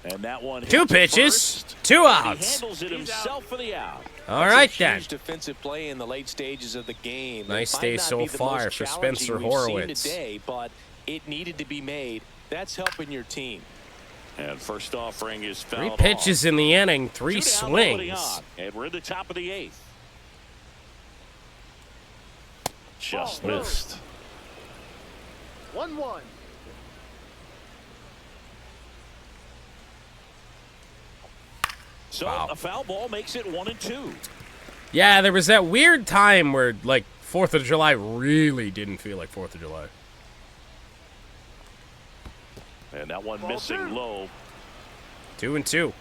Speaker 2: And that one hits
Speaker 1: 2 pitches,
Speaker 2: first.
Speaker 1: 2
Speaker 2: He
Speaker 1: outs.
Speaker 2: handles it himself for the out.
Speaker 1: All
Speaker 3: That's
Speaker 1: right
Speaker 3: a
Speaker 1: then.
Speaker 3: huge defensive play in the late stages of the game.
Speaker 1: Nice
Speaker 3: It might
Speaker 1: day
Speaker 3: not
Speaker 1: so
Speaker 3: be the
Speaker 1: far
Speaker 3: most
Speaker 1: for
Speaker 3: challenging
Speaker 1: Spencer
Speaker 3: we've
Speaker 1: Horowitz.
Speaker 3: seen today, but it needed to be made. That's helping your team.
Speaker 2: And first offering is
Speaker 1: 3
Speaker 2: fouled
Speaker 1: pitches
Speaker 2: off.
Speaker 1: in the inning, 3
Speaker 2: Two down, nobody
Speaker 1: swings.
Speaker 2: on, and we're in the top of the 8th. Just
Speaker 5: Ball,
Speaker 2: missed.
Speaker 5: 1-1.
Speaker 2: So
Speaker 1: Wow.
Speaker 2: a foul ball makes it 1-2.
Speaker 1: Yeah, there was that weird time where, like, 4th of July really didn't feel like 4th of July.
Speaker 2: And that one
Speaker 5: Ball
Speaker 2: missing
Speaker 5: 2.
Speaker 2: low.
Speaker 1: 2-2.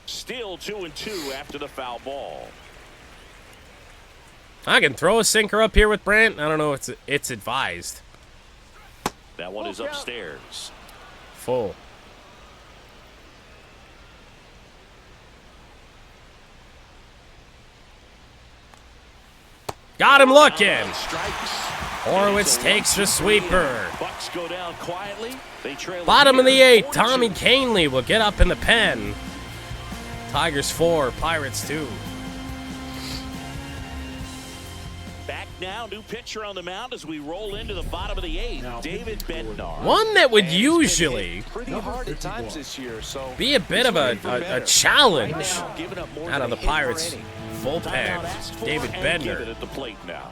Speaker 2: Still 2-2 after the foul ball.
Speaker 1: I can throw a sinker up here with Brant. I don't know. It's advised.
Speaker 2: That one is upstairs.
Speaker 1: Full. Got him looking. Horowitz takes the sweeper.
Speaker 2: Bucks go down quietly. They trail.
Speaker 1: Bottom of the 8th. Tommy Canley will get up in the pen. Tigers 4, Pirates 2.
Speaker 2: Back now, new pitcher on the mound as we roll into the bottom of the 8th. David Bednar.
Speaker 1: One that would usually
Speaker 3: pretty hard at times this year, so
Speaker 1: be a bit of a challenge out of the Pirates bullpen. David Bednar.
Speaker 2: At the plate now.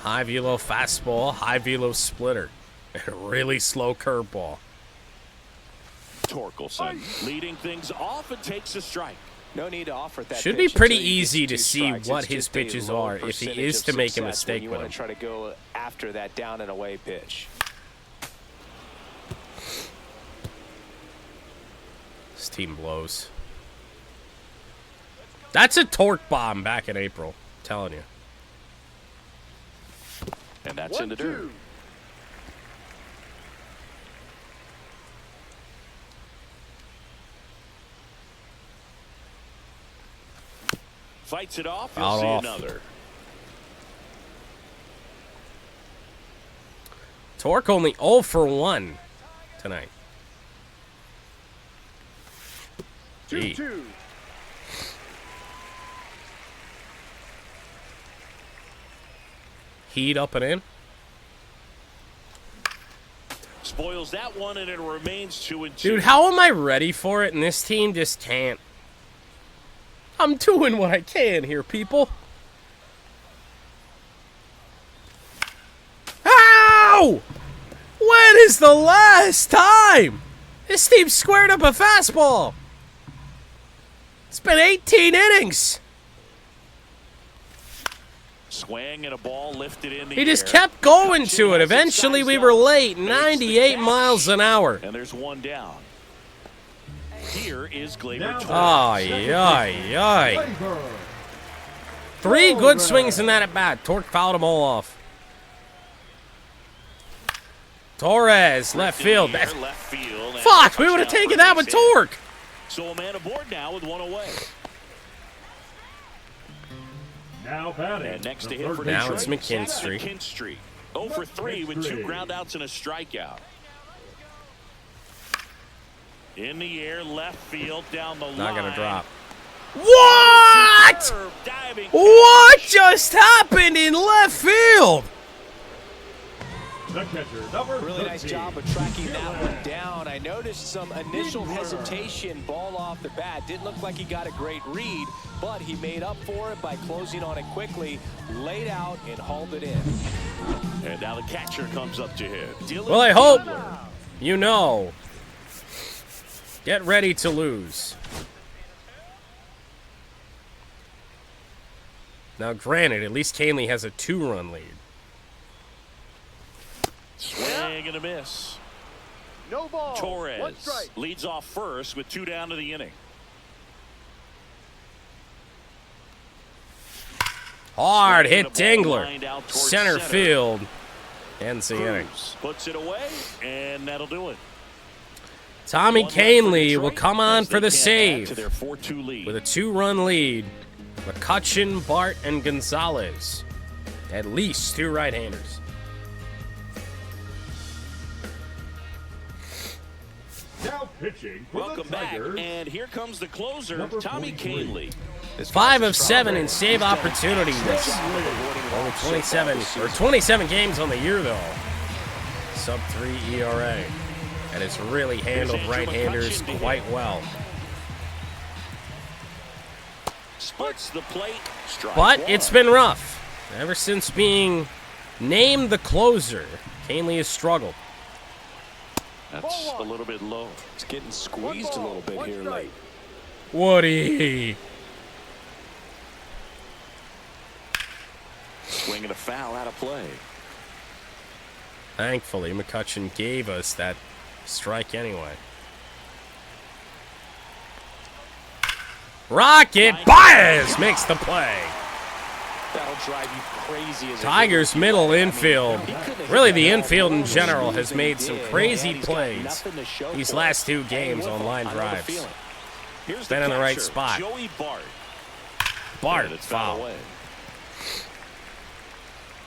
Speaker 1: High velo fastball, high velo splitter, and a really slow curveball.
Speaker 2: Torkelson leading things off and takes a strike.
Speaker 3: no need to offer that.
Speaker 1: Should be pretty easy to see what his pitches are if he is to make a mistake with them.
Speaker 3: You want to try to go after that down and away pitch.
Speaker 1: This team blows. That's a torque bomb back in April. I'm telling you.
Speaker 2: And that's in the dirt. Fights it off. You'll see another.
Speaker 1: Torque only 0 for 1 tonight.
Speaker 5: 2-2.
Speaker 1: Heat up and in.
Speaker 2: Spoils that one, and it remains 2-2.
Speaker 1: Dude, how am I ready for it? And this team just can't. I'm doing what I can here, people. How? When is the last time this team squared up a fastball? It's been 18 innings.
Speaker 2: Swing and a ball lifted in the
Speaker 1: He just
Speaker 2: air.
Speaker 1: kept going to it. Eventually, we were late. 98 miles an hour.
Speaker 2: And there's one down. Here is Gleyber Torres.
Speaker 1: Ay, ay, ay. 3 good swings in that at bat. Torque fouled them all off. Torres, left field.
Speaker 2: Left field.
Speaker 1: Fuck, we would have taken that with Torque.
Speaker 2: So a man aboard now with one away.
Speaker 4: Now batting.
Speaker 2: And next to hit for
Speaker 1: Now
Speaker 2: Detroit,
Speaker 1: it's McKinstry.
Speaker 2: McKinstry. 0 for 3 with 2 groundouts and a strikeout. In the air, left field, down the line.
Speaker 1: Not gonna drop. What?
Speaker 2: Diving.
Speaker 1: What just happened in left field?
Speaker 4: The catcher, number
Speaker 3: Really nice
Speaker 4: 13.
Speaker 3: job of tracking that one down. I noticed some initial hesitation, ball off the bat. Didn't look like he got a great read, but he made up for it by closing on it quickly, laid out, and hauled it in.
Speaker 2: And now the catcher comes up to hit. Dylan
Speaker 1: Well, I hope
Speaker 2: Fiedler.
Speaker 1: you know. Get ready to lose. Now, granted, at least Canley has a 2-run lead.
Speaker 2: Swing and a miss.
Speaker 5: No ball. One
Speaker 2: Torres
Speaker 5: strike.
Speaker 2: leads off first with 2 down to the inning.
Speaker 1: Hard hit
Speaker 2: And a ball
Speaker 1: Dingler.
Speaker 2: lined out towards
Speaker 1: Center field. Ends the inning.
Speaker 2: Cruz puts it away, and that'll do it.
Speaker 1: Tommy
Speaker 2: 1 left for
Speaker 1: Canley
Speaker 2: Detroit
Speaker 1: will come on
Speaker 2: as
Speaker 1: for
Speaker 2: they
Speaker 1: the
Speaker 2: can't add
Speaker 1: save
Speaker 2: to their 4-2 lead.
Speaker 1: with a 2-run lead. McCutchen, Bart, and Gonzalez. At least 2 right-handers.
Speaker 4: Now pitching for
Speaker 2: Welcome
Speaker 4: the
Speaker 2: back,
Speaker 4: Tigers.
Speaker 2: and here comes the closer,
Speaker 4: Number
Speaker 2: Tommy
Speaker 4: 43.
Speaker 2: Canley.
Speaker 1: 5 of 7 in save opportunities. Only 27 games on the year though. Sub-3 ERA. And it's really handled right-handers quite well.
Speaker 2: Splits the plate. Strike
Speaker 1: But
Speaker 2: 1.
Speaker 1: it's been rough. Ever since being named the closer, Canley has struggled.
Speaker 2: That's a little bit low.
Speaker 3: It's getting squeezed a little bit here late.
Speaker 1: Woody.
Speaker 2: Swing and a foul out of play.
Speaker 1: Thankfully, McCutchen gave us that strike anyway. Rocket Baez makes the play.
Speaker 3: That'll drive you crazy. As
Speaker 1: Tigers middle infield. Really, the infield in general has made some crazy plays these last 2 games on line drives. Been in the right spot.
Speaker 2: Joey Bart.
Speaker 1: Bart,
Speaker 2: And it's
Speaker 1: foul.
Speaker 2: away.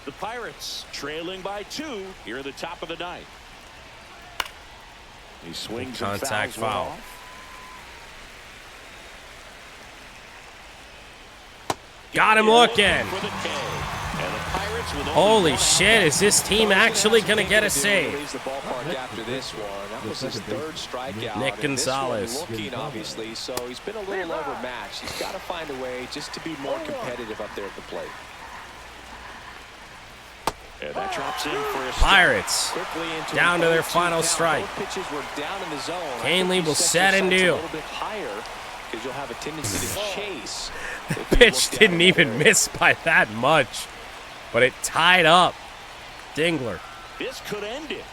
Speaker 2: The Pirates trailing by 2 here at the top of the 9th. He swings and
Speaker 1: Contact
Speaker 2: fouls one
Speaker 1: foul.
Speaker 2: off.
Speaker 1: Got him looking.
Speaker 2: For the K. And the Pirates with only
Speaker 1: Holy
Speaker 2: one
Speaker 1: shit, is this team actually going to get a save?
Speaker 3: Leaves the ballpark after this one. That was his 3rd strikeout.
Speaker 1: Nick
Speaker 3: And this one
Speaker 1: Gonzalez.
Speaker 3: looking, obviously, so he's been a little overmatched. He's got to find a way just to be more competitive up there at the plate.
Speaker 2: And that drops in for a strike.
Speaker 1: Pirates
Speaker 3: Quickly into
Speaker 1: down to their
Speaker 3: 0-2
Speaker 1: final
Speaker 3: count.
Speaker 1: strike.
Speaker 3: Both pitches were down in the zone. I think
Speaker 1: Canley
Speaker 3: you
Speaker 1: will
Speaker 3: set
Speaker 1: set and
Speaker 3: your sights
Speaker 1: do.
Speaker 3: a little bit higher because you'll have a tendency to chase. if you
Speaker 1: Pitch
Speaker 3: look
Speaker 1: didn't
Speaker 3: down
Speaker 1: even
Speaker 3: lower.
Speaker 1: miss by that much, but it tied up. Dingler.
Speaker 2: This could end it.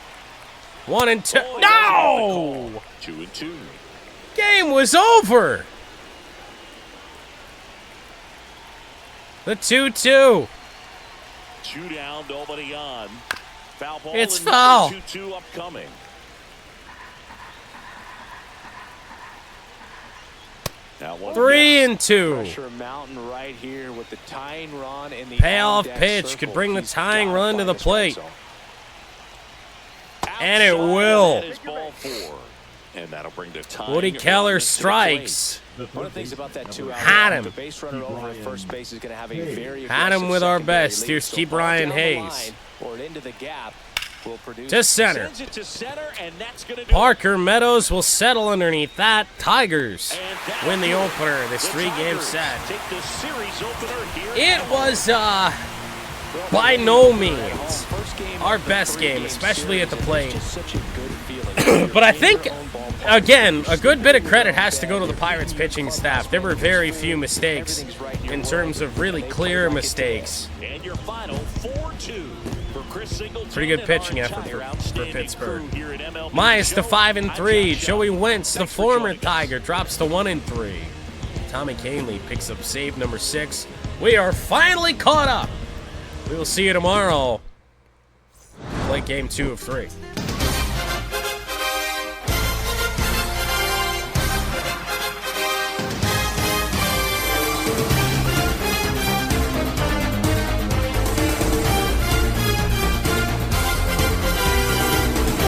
Speaker 1: 1 and 2.
Speaker 2: Oh, he
Speaker 1: No!
Speaker 2: doesn't get the call. 2-2.
Speaker 1: Game was over. The 2-2.
Speaker 2: 2 down, nobody on. Foul ball.
Speaker 1: It's
Speaker 2: and
Speaker 1: foul.
Speaker 2: 2-2 upcoming. Now 1
Speaker 1: 3 and 2.
Speaker 3: Pressure mountain right here with the tying run and the
Speaker 1: Payoff
Speaker 3: on-deck
Speaker 1: pitch
Speaker 3: circle.
Speaker 1: could bring the
Speaker 3: He's
Speaker 1: tying
Speaker 3: gotta
Speaker 1: run to
Speaker 3: find
Speaker 1: the
Speaker 3: the strike
Speaker 1: plate.
Speaker 3: zone.
Speaker 1: And it
Speaker 2: Outside,
Speaker 1: will.
Speaker 2: that is ball 4. And that'll bring the tying
Speaker 1: Woody
Speaker 2: run
Speaker 1: Keller
Speaker 2: to the
Speaker 1: strikes.
Speaker 3: One of the things about that 2-out
Speaker 1: Had
Speaker 3: run,
Speaker 1: him.
Speaker 3: the base runner over at first base is going to have a very
Speaker 1: Had him
Speaker 3: aggressive
Speaker 1: with our
Speaker 3: secondary
Speaker 1: best.
Speaker 3: lead.
Speaker 1: Here's
Speaker 3: So
Speaker 1: T.
Speaker 3: ball
Speaker 1: Brian
Speaker 3: down the
Speaker 1: Hayes.
Speaker 3: line or into the gap will produce
Speaker 1: To center.
Speaker 2: Sends it to center, and that's going to do
Speaker 1: Parker Meadows will settle underneath that. Tigers
Speaker 2: And that'll
Speaker 1: win the
Speaker 2: do it.
Speaker 1: opener of this
Speaker 2: The
Speaker 1: 3-game
Speaker 2: Tigers
Speaker 1: set.
Speaker 2: take the series opener here.
Speaker 1: It was by no means our best game, especially at the plate. But I think, again, a good bit of credit has to go to the Pirates pitching staff. There were very few mistakes in terms of really clear mistakes.
Speaker 2: And your final 4-2 for Chris Singleton.
Speaker 1: Pretty good
Speaker 2: and
Speaker 1: pitching
Speaker 2: our
Speaker 1: effort
Speaker 2: entire
Speaker 1: for
Speaker 2: outstanding
Speaker 1: Pittsburgh.
Speaker 2: crew here at MLB.
Speaker 1: Myers to
Speaker 2: Joe,
Speaker 1: 5 and
Speaker 2: I'm
Speaker 1: 3.
Speaker 2: Josh
Speaker 1: Joey
Speaker 2: Shell.
Speaker 1: Wentz, the
Speaker 2: Thanks for
Speaker 1: former
Speaker 2: joining us.
Speaker 1: Tiger, drops to 1 and 3. Tommy Canley picks up save number 6. We are finally caught up. We will see you tomorrow. Play game 2 of 3.